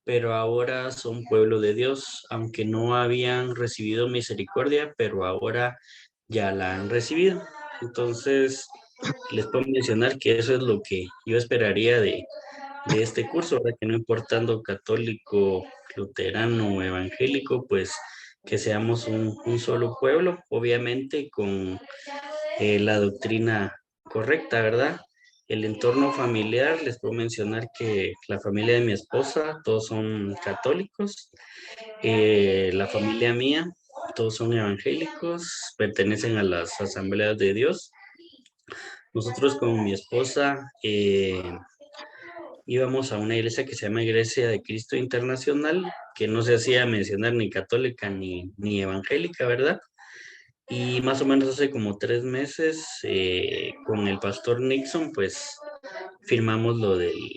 pero ahora son pueblo de Dios, aunque no habían recibido misericordia, pero ahora ya la han recibido. Entonces, les puedo mencionar que eso es lo que yo esperaría de este curso, ¿verdad? Que no importando católico, luterano o evangélico, pues que seamos un solo pueblo, obviamente con la doctrina correcta, ¿verdad? El entorno familiar, les puedo mencionar que la familia de mi esposa, todos son católicos, la familia mía, todos son evangélicos, pertenecen a las asambleas de Dios. Nosotros con mi esposa íbamos a una iglesia que se llama Iglesia de Cristo Internacional, que no se hacía mencionar ni católica ni evangélica, ¿verdad? Y más o menos hace como 3 meses, con el pastor Nixon, pues firmamos lo del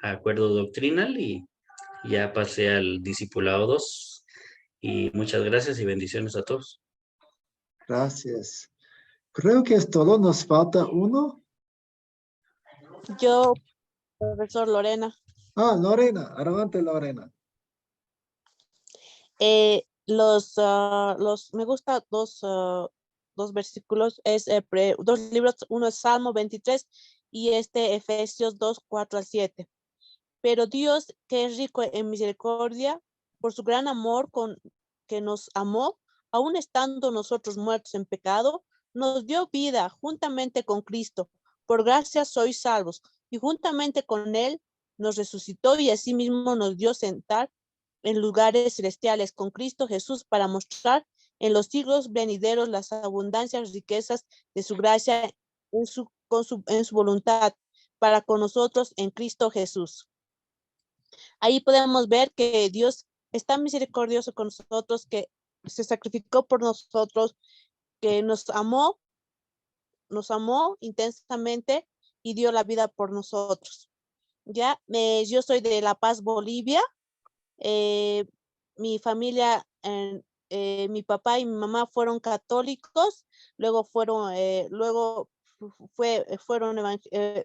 acuerdo doctrinal y ya pasé al discipulado 2. Y muchas gracias y bendiciones a todos. Gracias. Creo que es todo. Nos falta uno. Yo, profesor Lorena. Ah, Lorena. Adelante, Lorena. Me gusta dos versículos, dos libros, uno es Salmo 23 y Efesios 2, 4 al 7. Pero Dios, que es rico en misericordia, por su gran amor que nos amó, aun estando nosotros muertos en pecado, nos dio vida juntamente con Cristo. Por gracia sois salvos, y juntamente con Él nos resucitó y asimismo nos dio sentar en lugares celestiales con Cristo Jesús para mostrar en los siglos venideros las abundancias riquezas de su gracia en su voluntad para con nosotros en Cristo Jesús. Ahí podemos ver que Dios está misericordioso con nosotros, que se sacrificó por nosotros, que nos amó intensamente y dio la vida por nosotros. Yo soy de La Paz, Bolivia. Mi familia, mi papá y mi mamá fueron católicos,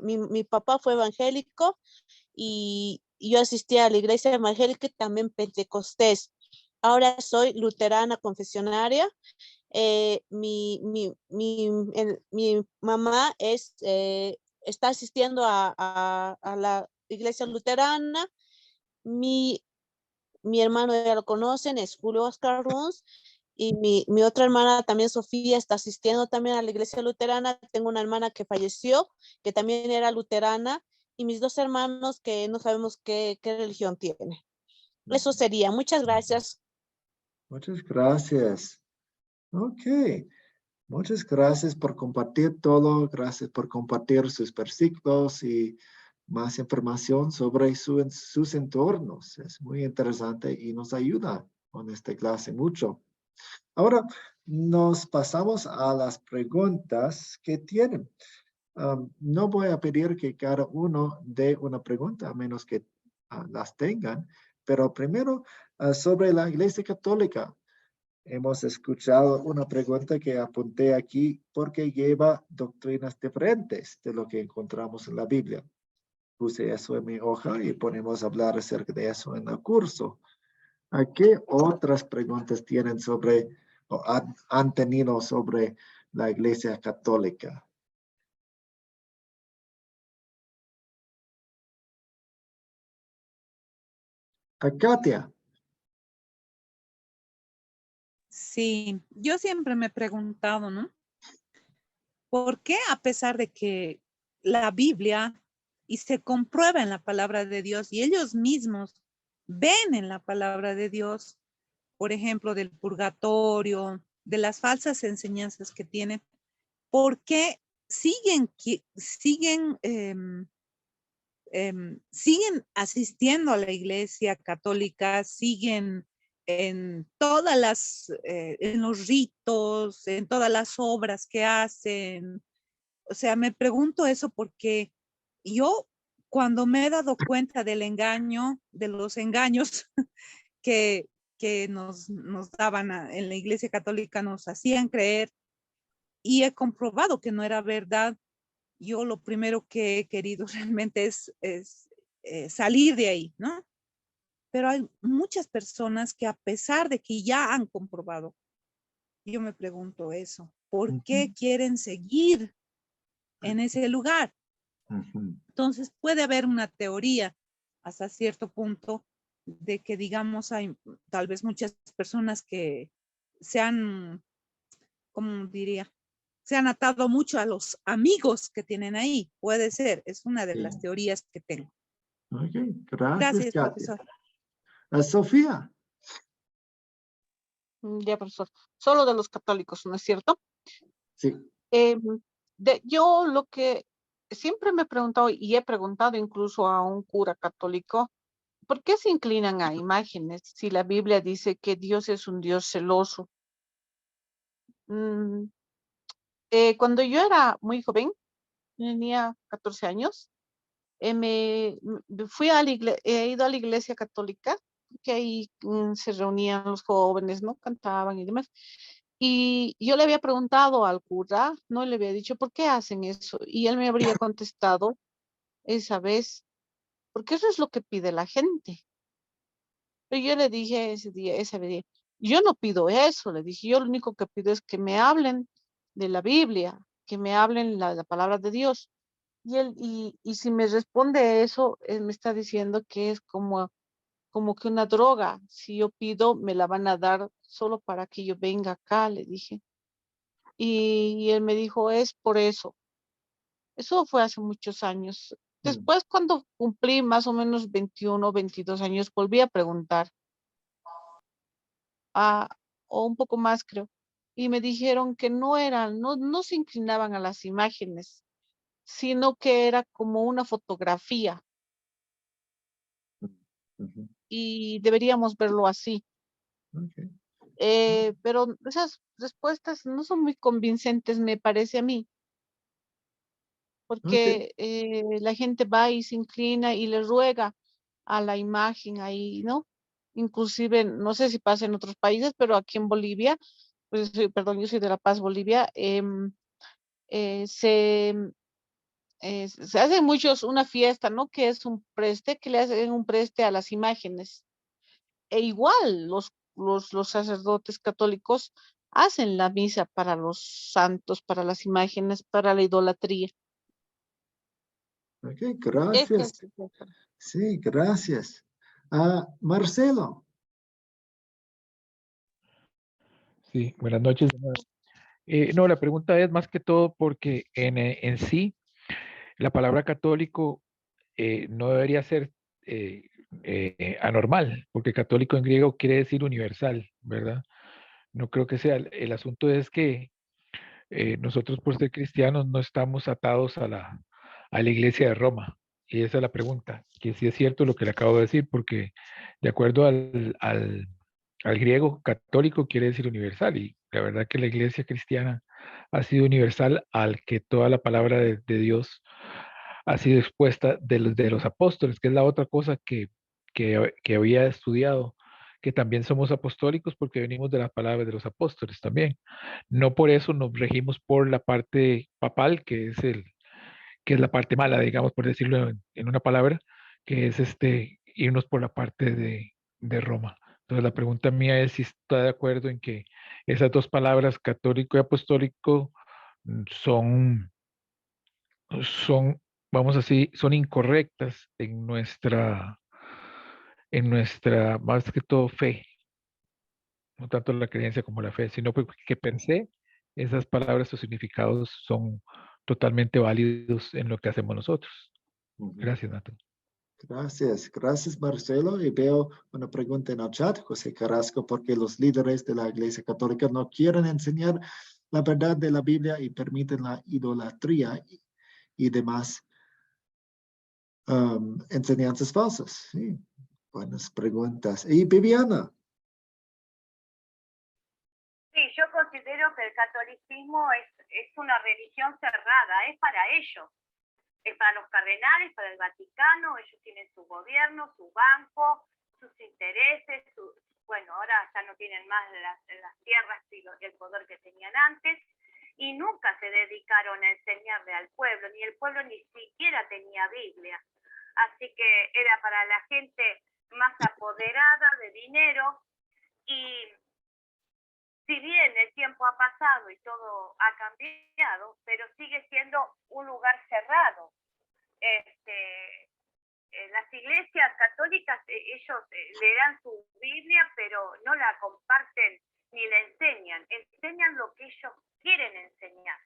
mi papá fue evangélico y yo asistí a la iglesia evangélica y también pentecostés. Ahora soy luterana confesionaria. Mi mamá está asistiendo a la iglesia luterana. Mi hermano ya lo conocen, es Julio Oscar Runs, y mi otra hermana también, Sofía, está asistiendo también a la iglesia luterana. Tengo una hermana que falleció, que también era luterana, y mis 2 hermanos que no sabemos qué religión tiene. Eso sería. Muchas gracias. Muchas gracias. Ok. Muchas gracias por compartir todo. Gracias por compartir sus versículos y más información sobre sus entornos. Es muy interesante y nos ayuda con esta clase mucho. Ahora nos pasamos a las preguntas que tienen. No voy a pedir que cada uno dé una pregunta a menos que las tengan, pero primero sobre la Iglesia Católica. Hemos escuchado una pregunta que apunté aquí porque lleva doctrinas diferentes de lo que encontramos en la Biblia. Puse eso en mi hoja y podemos hablar acerca de eso en el curso. ¿Qué otras preguntas tienen sobre o han tenido sobre la Iglesia Católica? Katia. Sí, yo siempre me he preguntado, ¿no? ¿Por qué a pesar de que la Biblia y se comprueba en la palabra de Dios y ellos mismos ven en la palabra de Dios, por ejemplo, del purgatorio, de las falsas enseñanzas que tienen, ¿por qué siguen asistiendo a la iglesia católica, siguen en en los ritos, en todas las obras que hacen? O sea, me pregunto eso porque yo cuando me he dado cuenta del engaño, de los engaños que nos daban en la iglesia católica, nos hacían creer, y he comprobado que no era verdad, yo lo primero que he querido realmente es salir de ahí, ¿no? Pero hay muchas personas que a pesar de que ya han comprobado, yo me pregunto eso, ¿por qué quieren seguir en ese lugar? Entonces puede haber una teoría hasta cierto punto de que, digamos, hay tal vez muchas personas que se han, ¿cómo diría? Se han atado mucho a los amigos que tienen ahí. Puede ser, es una de las teorías que tengo. Ok, gracias, Katia. Profesor. Sofía. Ya, profesor. Solo de los católicos, ¿no es cierto? Sí. Yo lo que siempre me he preguntado y he preguntado incluso a un cura católico, ¿por qué se inclinan a imágenes si la Biblia dice que Dios es un Dios celoso? Cuando yo era muy joven, tenía 14 años, fui a la he ido a la iglesia católica, que ahí se reunían los jóvenes, ¿no? Cantaban y demás. Y yo le había preguntado al cura, no le había dicho, ¿por qué hacen eso? Y él me habría contestado esa vez, porque eso es lo que pide la gente. Pero yo le dije ese día, yo no pido eso, le dije, yo lo único que pido es que me hablen de la Biblia, que me hablen la palabra de Dios. Y si me responde eso, él me está diciendo que es como que una droga. Si yo pido, me la van a dar solo para que yo venga acá, le dije. Y él me dijo, es por eso. Eso fue hace muchos años. Después, cuando cumplí más o menos 21, 22 años, volví a preguntar, o un poco más creo, y me dijeron que no se inclinaban a las imágenes, sino que era como una fotografía y deberíamos verlo así. Pero esas respuestas no son muy convincentes, me parece a mí, porque la gente va y se inclina y le ruega a la imagen ahí, ¿no? Inclusive, no sé si pasa en otros países, pero aquí en Bolivia, pues, perdón, yo soy de La Paz, Bolivia, se hace muchos una fiesta, ¿no? Que es un preste, que le hacen un preste a las imágenes. E igual los sacerdotes católicos hacen la misa para los santos, para las imágenes, para la idolatría. Ok, gracias. Sí, gracias. Marcelo. Sí, buenas noches. No, la pregunta es más que todo porque en sí la palabra católico no debería ser anormal, porque católico en griego quiere decir universal, ¿verdad? No creo que sea. El asunto es que nosotros por ser cristianos no estamos atados a la iglesia de Roma. Y esa es la pregunta, que si es cierto lo que le acabo de decir, porque de acuerdo al griego, católico quiere decir universal, y la verdad que la iglesia cristiana ha sido universal al que toda la palabra de Dios ha sido expuesta de los apóstoles, que es la otra cosa que había estudiado, que también somos apostólicos porque venimos de las palabras de los apóstoles también. No por eso nos regimos por la parte papal, que es la parte mala, digamos, por decirlo en una palabra, que es irnos por la parte de Roma. Entonces la pregunta mía es si está de acuerdo en que esas dos palabras, católico y apostólico, son, vamos así, son incorrectas en nuestra, más que todo, fe, no tanto la creencia como la fe, sino que per se esas palabras o significados son totalmente válidos en lo que hacemos nosotros. Gracias, Nato. Gracias Marcelo. Y veo una pregunta en el chat, José Carrasco, porque los líderes de la Iglesia Católica no quieren enseñar la verdad de la Biblia y permiten la idolatría y demás enseñanzas falsas. Sí, buenas preguntas. Y Viviana. Sí, yo considero que el catolicismo es una religión cerrada, es para ellos. Es para los cardenales, para el Vaticano, ellos tienen su gobierno, su banco, sus intereses, bueno, ahora ya no tienen más las tierras y el poder que tenían antes, y nunca se dedicaron a enseñarle al pueblo, ni el pueblo ni siquiera tenía Biblia. Así que era para la gente más apoderada de dinero, y si bien el tiempo ha pasado y todo ha cambiado, pero sigue siendo un lugar cerrado. Las iglesias católicas, ellos le dan su Biblia, pero no la comparten ni la enseñan. Enseñan lo que ellos quieren enseñar.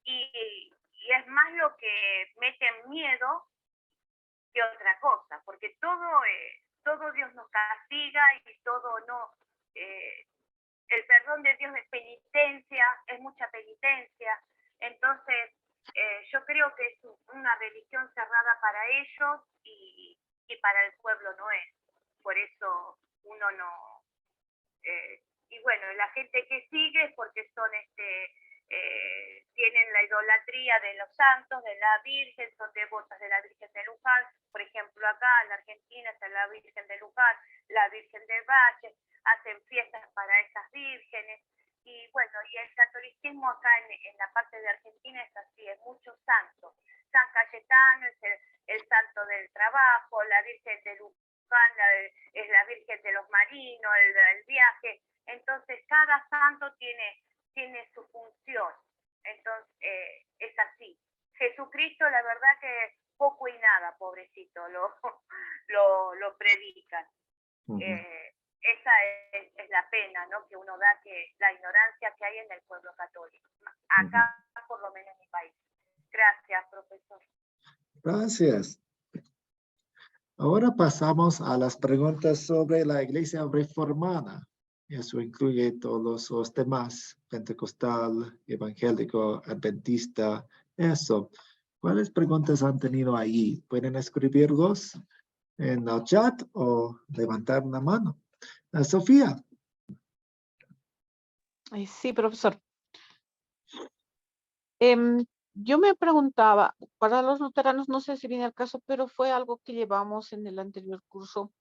Y es más lo que meten miedo que otra cosa, porque todo Dios nos castiga y todo no... el perdón de Dios es penitencia, es mucha penitencia. Entonces, yo creo que es una religión cerrada para ellos y para el pueblo no es. Por eso uno no... y bueno, la gente que sigue es porque son tienen la idolatría de los santos, de la Virgen, son devotas de la Virgen de Luján. Por ejemplo, acá en la Argentina está la Virgen de Luján, la Virgen del Valle, hacen fiestas para esas vírgenes. Y bueno, y el catolicismo acá en la parte de Argentina es así, es muchos santos. San Cayetano es el santo del trabajo, la Virgen de Luján es la Virgen de los marinos, el viaje. Entonces, cada santo tiene su función. Entonces, es así. Jesucristo, la verdad que poco y nada, pobrecito, lo predican. Esa es la pena, ¿no? Que uno da, que la ignorancia que hay en el pueblo católico. Acá, por lo menos en mi país. Gracias, profesor. Gracias. Ahora pasamos a las preguntas sobre la Iglesia Reformada. Eso incluye todos los demás, pentecostal, evangélico, adventista, eso. ¿Cuáles preguntas han tenido ahí? Pueden escribirlos en el chat o levantar una mano. Sofía. Sí, profesor. Yo me preguntaba, para los luteranos, no sé si viene al caso, pero fue algo que llevamos en el anterior curso.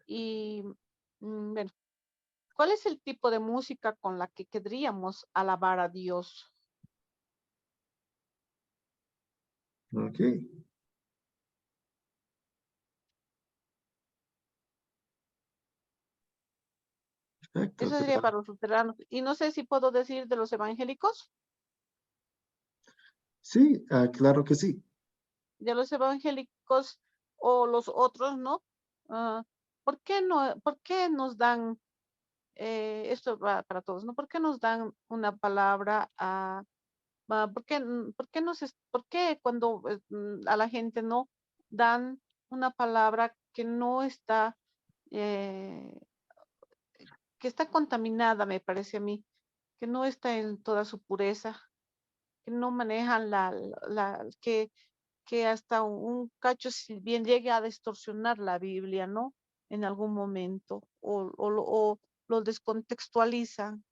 Y, bueno, ¿cuál es el tipo de música con la que querríamos alabar a Dios? Ok. Perfecto. Eso sería para los luteranos. Y no sé si puedo decir de los evangélicos. Sí, claro que sí. De los evangélicos o los otros, ¿no? ¿Por qué nos dan, esto va para todos, ¿no? ¿Por qué nos dan una palabra ¿por qué cuando a la gente no dan una palabra que no está, que está contaminada, me parece a mí, que no está en toda su pureza, que no manejan que hasta un cacho, si bien llegue a distorsionar la Biblia, ¿no? En algún momento, o lo descontextualizan?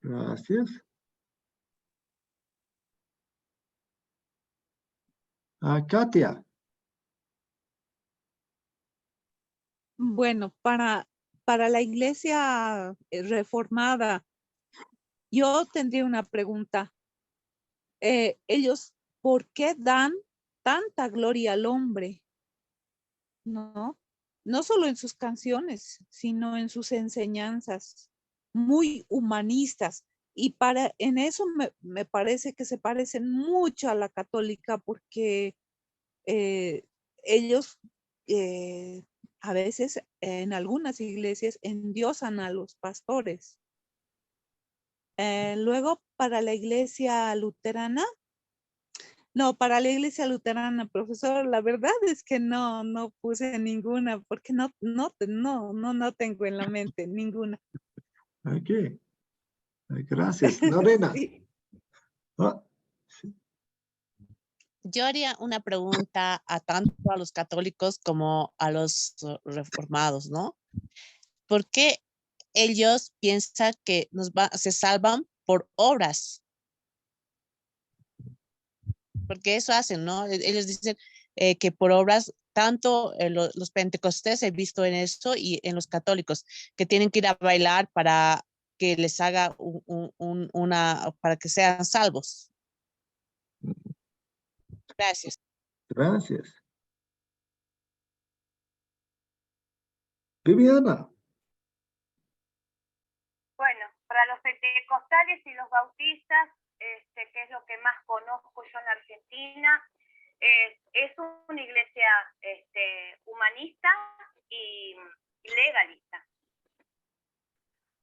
Gracias. Katia. Bueno, para la Iglesia Reformada, yo tendría una pregunta. Ellos, ¿por qué dan tanta gloria al hombre? ¿No? No solo en sus canciones, sino en sus enseñanzas, muy humanistas. Y en eso me parece que se parecen mucho a la católica, porque ellos a veces en algunas iglesias endiosan a los pastores. Luego, para la iglesia luterana, profesor, la verdad es que no puse ninguna, porque no tengo en la mente ninguna. Ok. Gracias. Lorena. Sí. Yo haría una pregunta tanto a los católicos como a los reformados, ¿no? ¿Por qué ellos piensan que se salvan por obras? Porque eso hacen, ¿no? Ellos dicen que por obras, tanto los pentecostés he visto en eso y en los católicos, que tienen que ir a bailar para que les haga para que sean salvos. Gracias. Gracias. Viviana. Bueno, para los pentecostales y los bautistas, que es lo que más conozco yo en Argentina, es una iglesia humanista y legalista.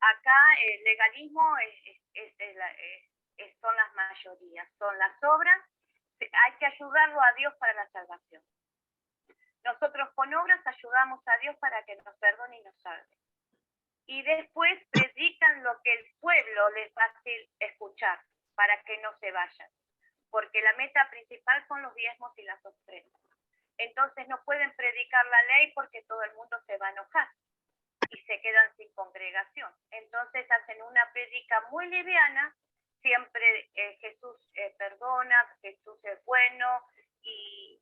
Acá el legalismo son las mayorías, son las obras. Hay que ayudarlo a Dios para la salvación. Nosotros con obras ayudamos a Dios para que nos perdone y nos salve. y después predican lo que el pueblo les es fácil escuchar para que no se vayan, porque la meta principal son los diezmos y las ofrendas. Entonces no pueden predicar la ley porque todo el mundo se va a enojar y se quedan sin congregación. Entonces hacen una predica muy liviana, siempre Jesús perdona, Jesús es bueno, y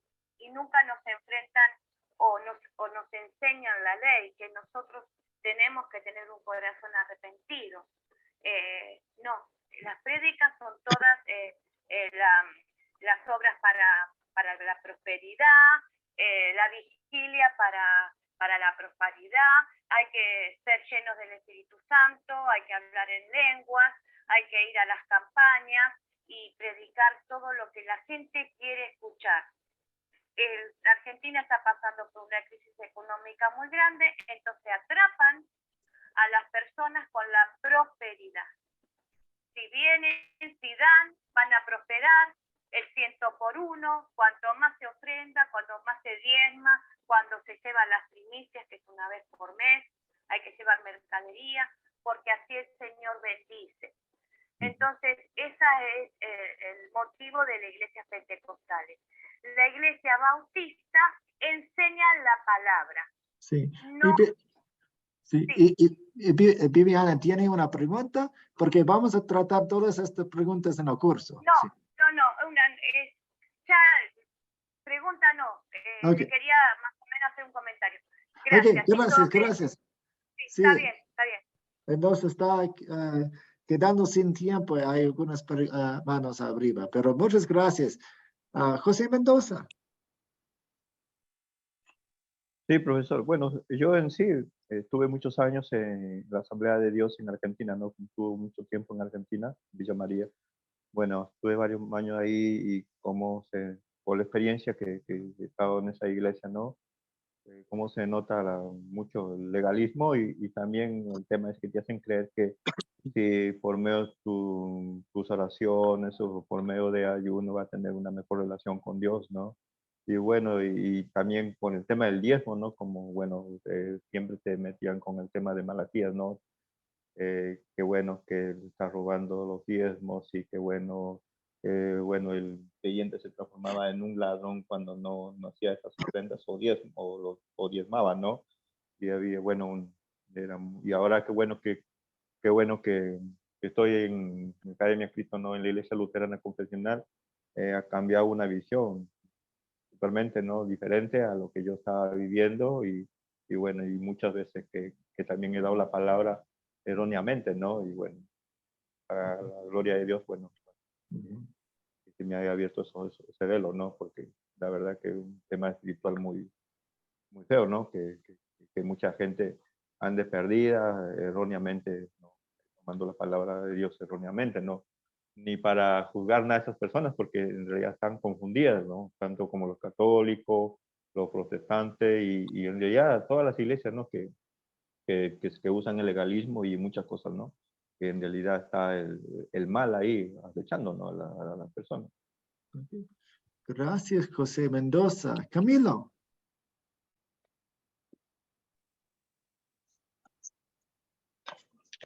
nunca nos enfrentan o nos enseñan la ley, que nosotros tenemos que tener un corazón arrepentido. No, las prédicas son todas las obras para la prosperidad, la vigilia para la prosperidad, hay que ser llenos del Espíritu Santo, hay que hablar en lenguas, hay que ir a las campañas y predicar todo lo que la gente quiere escuchar. La Argentina está pasando por una crisis económica muy grande, entonces atrapan a las personas con la prosperidad. Si vienen, si dan, van a prosperar. El 100 por 1, cuanto más se ofrenda, cuanto más se diezma, cuando se llevan las primicias, que es una vez por mes, hay que llevar mercadería, porque así el Señor bendice. Entonces, ese es el motivo de la iglesia pentecostales. La iglesia bautista enseña la palabra. Sí. No, Sí. Viviana, ¿tiene una pregunta? Porque vamos a tratar todas estas preguntas en el curso. No, Sí. ya, pregunta no. Okay. Quería más o menos hacer un comentario. Gracias. Okay, gracias. Sí, está bien. Entonces está quedando sin tiempo, hay algunas manos arriba, pero muchas gracias. José Mendoza. Sí, profesor. Bueno, yo en sí estuve muchos años en la Asamblea de Dios en Argentina, ¿no? Estuve mucho tiempo en Argentina, Villa María. Bueno, estuve varios años ahí y por la experiencia que he estado en esa iglesia, ¿no? Cómo se nota mucho el legalismo y también el tema es que te hacen creer que si por medio de tus oraciones o por medio de ayuno va a tener una mejor relación con Dios, ¿no? Y bueno, y también con el tema del diezmo, ¿no? Como, bueno, siempre te metían con el tema de Malaquías, ¿no? Qué bueno que está robando los diezmos y qué bueno, el creyente se transformaba en un ladrón cuando no hacía esas ofrendas o diezmaba, ¿no? Y había, bueno, y ahora qué bueno que estoy en Academia Cristo, ¿no? En la Iglesia Luterana Confesional, ha cambiado una visión totalmente, ¿no? Diferente a lo que yo estaba viviendo y bueno, y muchas veces que también he dado la palabra erróneamente, ¿no? Y bueno, para la gloria de Dios, bueno, que me haya abierto ese velo, ¿no? Porque la verdad que es un tema espiritual muy, muy feo, ¿no? Que mucha gente ande perdida erróneamente, ¿no? Tomando la palabra de Dios erróneamente, ¿no? Ni para juzgar a esas personas, porque en realidad están confundidas, ¿no? Tanto como los católicos, los protestantes y en realidad todas las iglesias, ¿no? Que usan el legalismo y muchas cosas, ¿no? Que en realidad está el mal ahí acechando, ¿no? A las personas. Gracias, José Mendoza. Camilo.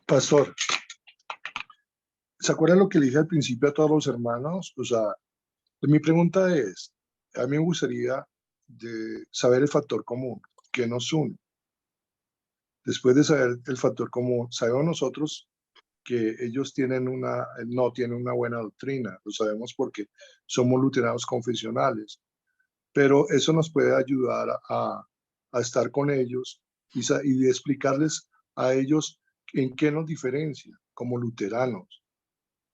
Pastor, ¿se acuerdan lo que le dije al principio a todos los hermanos? O sea, mi pregunta es, a mí me gustaría saber el factor común, que nos une. Después de saber el factor común, sabemos nosotros que ellos no tienen una buena doctrina, lo sabemos porque somos luteranos confesionales, pero eso nos puede ayudar a estar con ellos y explicarles a ellos en qué nos diferencia como luteranos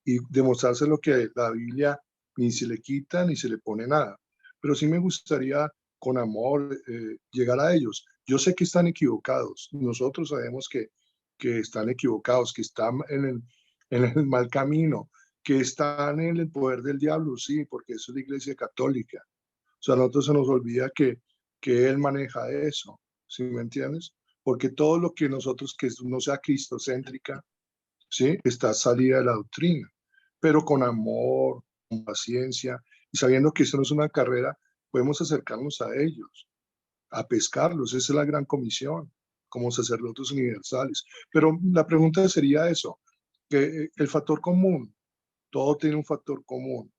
y demostrarse lo que la Biblia ni se le quita ni se le pone nada. Pero sí me gustaría con amor llegar a ellos. Yo sé que están equivocados, nosotros sabemos que están equivocados, que están en el mal camino, que están en el poder del diablo, sí, porque eso es la Iglesia Católica. O sea, a nosotros se nos olvida que Él maneja eso, ¿sí me entiendes? Porque todo lo que nosotros, que no sea cristocéntrica, ¿sí? Está salida de la doctrina, pero con amor, con paciencia, y sabiendo que eso no es una carrera, podemos acercarnos a ellos, a pescarlos, esa es la gran comisión. como sacerdotes universales. Pero la pregunta sería eso, que el factor común, todo tiene un factor común.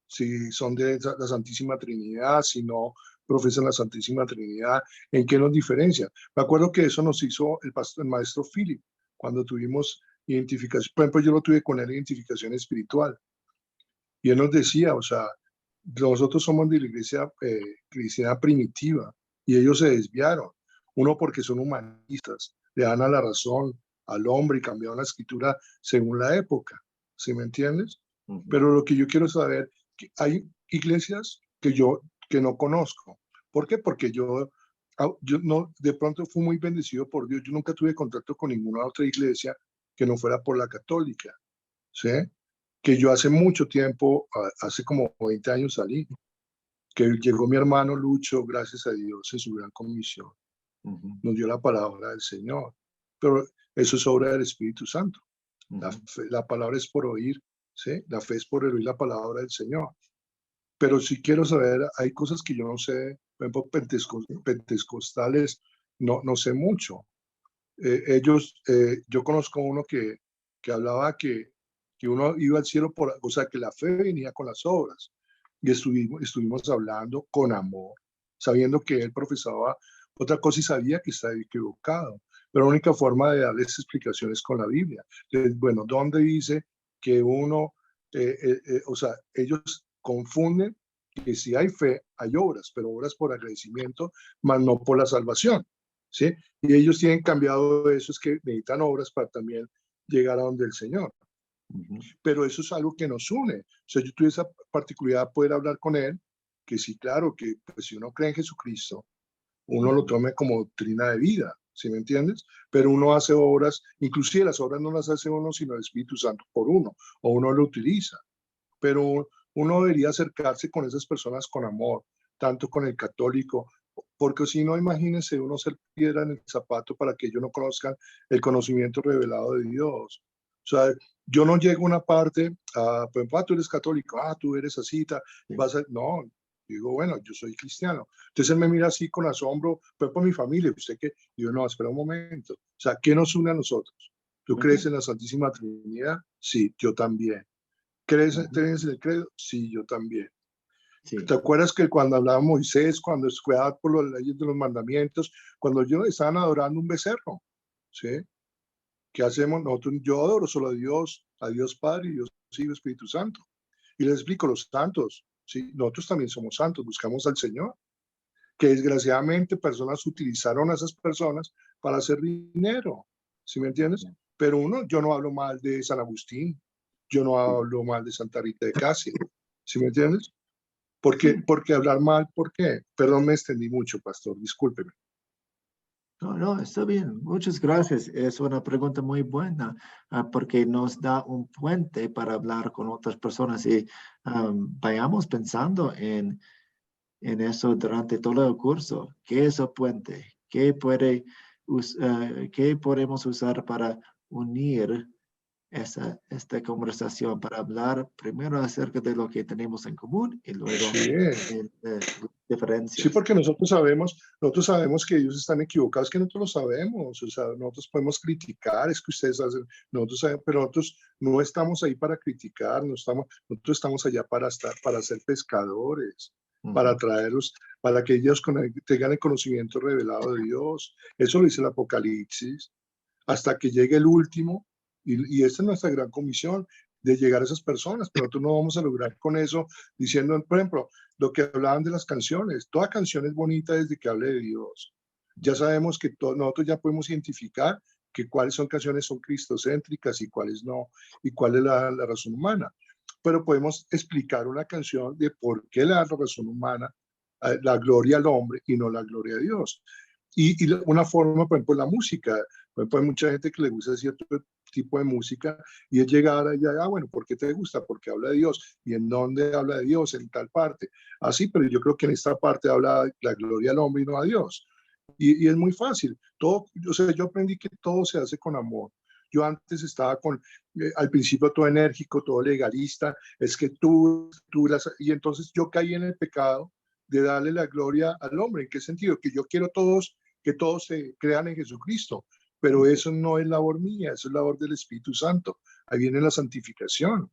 Si son de la Santísima Trinidad, si no profesan la Santísima Trinidad, ¿en qué nos diferencia? Me acuerdo que eso nos hizo el maestro Philip, cuando tuvimos identificación, por ejemplo, yo lo tuve con él, identificación espiritual, y él nos decía, o sea, nosotros somos de la iglesia cristiana primitiva, y ellos se desviaron, uno porque son humanistas, le dan a la razón al hombre y cambiaron la escritura según la época, ¿sí me entiendes? Pero lo que yo quiero saber, que hay iglesias que no conozco. ¿Por qué? Porque yo no, de pronto fui muy bendecido por Dios. Yo nunca tuve contacto con ninguna otra iglesia que no fuera por la católica, ¿sí? Que yo hace mucho tiempo, hace como 20 años salí, que llegó mi hermano Lucho, gracias a Dios, en su gran comisión. Nos dio la palabra del Señor. Pero eso es obra del Espíritu Santo. La palabra es por oír, ¿sí? La fe es por oír la palabra del Señor. Pero si quiero saber, hay cosas que yo no sé, por ejemplo, pentecostales, no sé mucho. Yo conozco uno que hablaba que uno iba al cielo o sea, que la fe venía con las obras. Y estuvimos hablando con amor, sabiendo que él profesaba otra cosa y sabía que estaba equivocado. Pero la única forma de darles explicaciones con la Biblia. Entonces, bueno, ¿dónde dice que uno, o sea, ellos confunden que si hay fe, hay obras, pero obras por agradecimiento, más no por la salvación, ¿sí? Y ellos tienen cambiado eso, es que necesitan obras para también llegar a donde el Señor. Pero eso es algo que nos une. O sea, yo tuve esa particularidad de poder hablar con él, que sí, claro, que pues, si uno cree en Jesucristo, uno lo tome como doctrina de vida, ¿sí me entiendes? Pero uno hace obras, inclusive las obras no las hace uno, sino el Espíritu Santo por uno, o uno lo utiliza. Pero uno debería acercarse con esas personas con amor, tanto con el católico, porque si no, imagínense uno ser piedra en el zapato para que ellos no conozcan el conocimiento revelado de Dios. O sea, yo no llego a una parte, por ejemplo, tú eres católico, tú eres así, no, digo, bueno, yo soy cristiano. Entonces él me mira así con asombro, pues por mi familia, usted qué, y yo, no, espera un momento, o sea, ¿qué nos une a nosotros? ¿Tú crees en la Santísima Trinidad? Sí, yo también. ¿Crees en el credo? Sí, yo también. Sí. ¿Te acuerdas que cuando hablaba Moisés, cuando escuchaba por las leyes de los mandamientos, cuando ellos estaban adorando un becerro? ¿Sí? ¿Qué hacemos nosotros? Yo adoro solo a Dios Padre, y Dios Hijo, Espíritu Santo. Y les explico, los santos, ¿sí? Nosotros también somos santos, buscamos al Señor. Que desgraciadamente personas utilizaron a esas personas para hacer dinero, ¿sí me entiendes? Pero yo no hablo mal de San Agustín, yo no hablo mal de Santa Rita de Casia, ¿sí me entiendes? Porque hablar mal, ¿por qué? Perdón, me extendí mucho, pastor, discúlpeme. No, está bien. Muchas gracias. Es una pregunta muy buena porque nos da un puente para hablar con otras personas y vayamos pensando en eso durante todo el curso. ¿Qué es el puente? ¿Qué podemos usar para unir esta conversación, para hablar primero acerca de lo que tenemos en común y luego de diferencias? Sí, porque nosotros sabemos que ellos están equivocados, que nosotros lo sabemos, o sea, nosotros podemos criticar, es que ustedes hacen, nosotros sabemos, pero nosotros no estamos ahí para criticar, nosotros estamos allá para ser pescadores, para traerlos, para que ellos tengan el conocimiento revelado de Dios. Eso lo dice el Apocalipsis, hasta que llegue el último, y esta es nuestra gran comisión, de llegar a esas personas, pero nosotros no vamos a lograr con eso diciendo, por ejemplo, lo que hablaban de las canciones, toda canción es bonita desde que hable de Dios. Ya sabemos que nosotros ya podemos identificar que cuáles son canciones son cristocéntricas y cuáles no, y cuál es la razón humana. Pero podemos explicar una canción de por qué la razón humana, la gloria al hombre y no la gloria a Dios. Y una forma, por ejemplo, la música. Por ejemplo, hay mucha gente que le gusta cierto tipo de música y es llegar allá, bueno, ¿por qué te gusta? Porque habla de Dios. ¿Y en dónde habla de Dios? En tal parte. Así, pero yo creo que en esta parte habla de la gloria al hombre y no a Dios. Y es muy fácil. Todo, o sea, yo aprendí que todo se hace con amor. Yo antes estaba al principio todo enérgico, todo legalista, es que y entonces yo caí en el pecado de darle la gloria al hombre. ¿En qué sentido? Que yo quiero todos que todos se crean en Jesucristo, pero eso no es labor mía, eso es labor del Espíritu Santo. Ahí viene la santificación.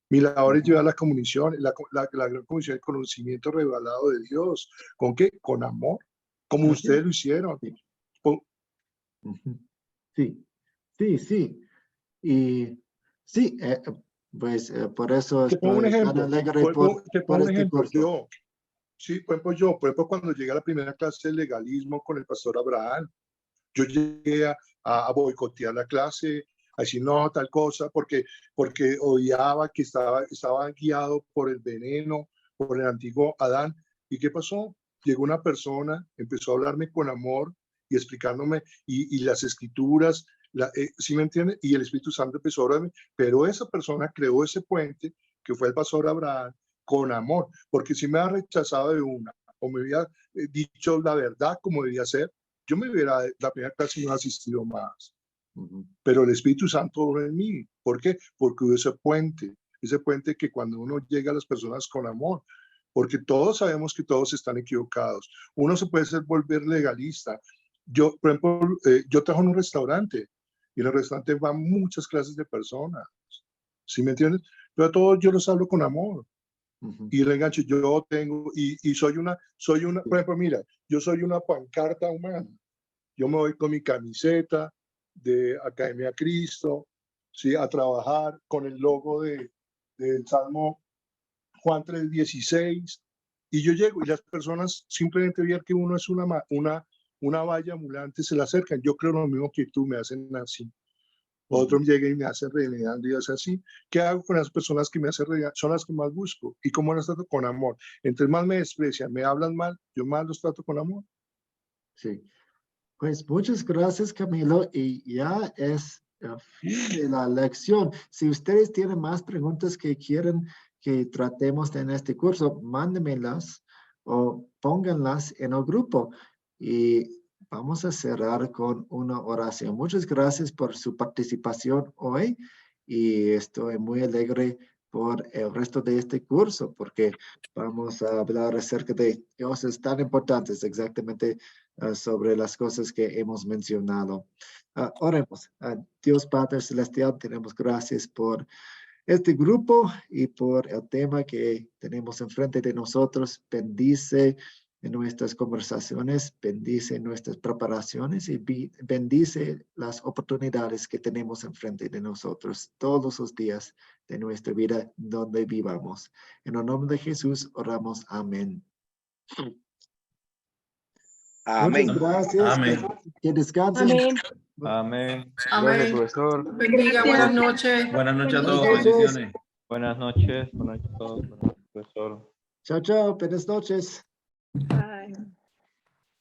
Mi labor es llevar la comunión, la gran comisión, el conocimiento revelado de Dios. ¿Con qué? Con amor, como ustedes lo hicieron. Sí, sí, sí. Y sí, pues por eso te pongo un estoy tan ejemplo. alegre Te por pongo un este ejemplo. curso. Por ejemplo, cuando llegué a la primera clase de legalismo con el pastor Abraham, yo llegué a boicotear la clase, a decir no, tal cosa, porque odiaba que estaba guiado por el veneno, por el antiguo Adán. ¿Y qué pasó? Llegó una persona, empezó a hablarme con amor y explicándome, y las escrituras, ¿sí me entiende? Y el Espíritu Santo empezó a hablarme, pero esa persona creó ese puente, que fue el pastor Abraham, con amor, porque si me ha rechazado de una, o me hubiera dicho la verdad como debía ser, yo me hubiera, la primera clase no asistido más. Pero el Espíritu Santo obra en mí. ¿Por qué? Porque hubo ese puente que cuando uno llega a las personas con amor, porque todos sabemos que todos están equivocados. Uno se puede volver legalista. Yo, por ejemplo, yo trabajo en un restaurante y en el restaurante van muchas clases de personas. ¿Sí me entiendes? Pero a todos yo los hablo con amor. Y el enganche, yo tengo, y soy una, por ejemplo, mira, yo soy una pancarta humana. Yo me voy con mi camiseta de Academia Cristo, ¿sí? A trabajar con el logo del Salmo Juan 3:16, y yo llego y las personas simplemente ver que uno es una valla ambulante, se la acercan. Yo creo lo mismo que tú, me hacen así. Otros llegan y me hacen renegando y es así. ¿Qué hago con las personas que me hacen renegar? Son las que más busco. ¿Y cómo las trato? Con amor. Entre más me desprecian, me hablan mal, yo más los trato con amor. Sí. Pues muchas gracias, Camilo. Y ya es el fin de la lección. Si ustedes tienen más preguntas que quieren que tratemos en este curso, mándenmelas o pónganlas en el grupo. Y vamos a cerrar con una oración. Muchas gracias por su participación hoy. Y estoy muy alegre por el resto de este curso, porque vamos a hablar acerca de cosas tan importantes, exactamente sobre las cosas que hemos mencionado. Oremos. Dios Padre Celestial, tenemos gracias por este grupo y por el tema que tenemos enfrente de nosotros. Bendice en nuestras conversaciones, bendice nuestras preparaciones y bendice las oportunidades que tenemos enfrente de nosotros todos los días de nuestra vida donde vivamos. En el nombre de Jesús oramos. Amén. Amén. Muchas gracias. Amén. Que descansen. Amén. Amén. Gracias, Amén. profesor. Bendiga, buenas noches. Buenas noches a Buenas todos. noches. Bendiciones. Buenas noches a todos. Buenas noches, profesor. Chao, chao. Buenas noches. Bye.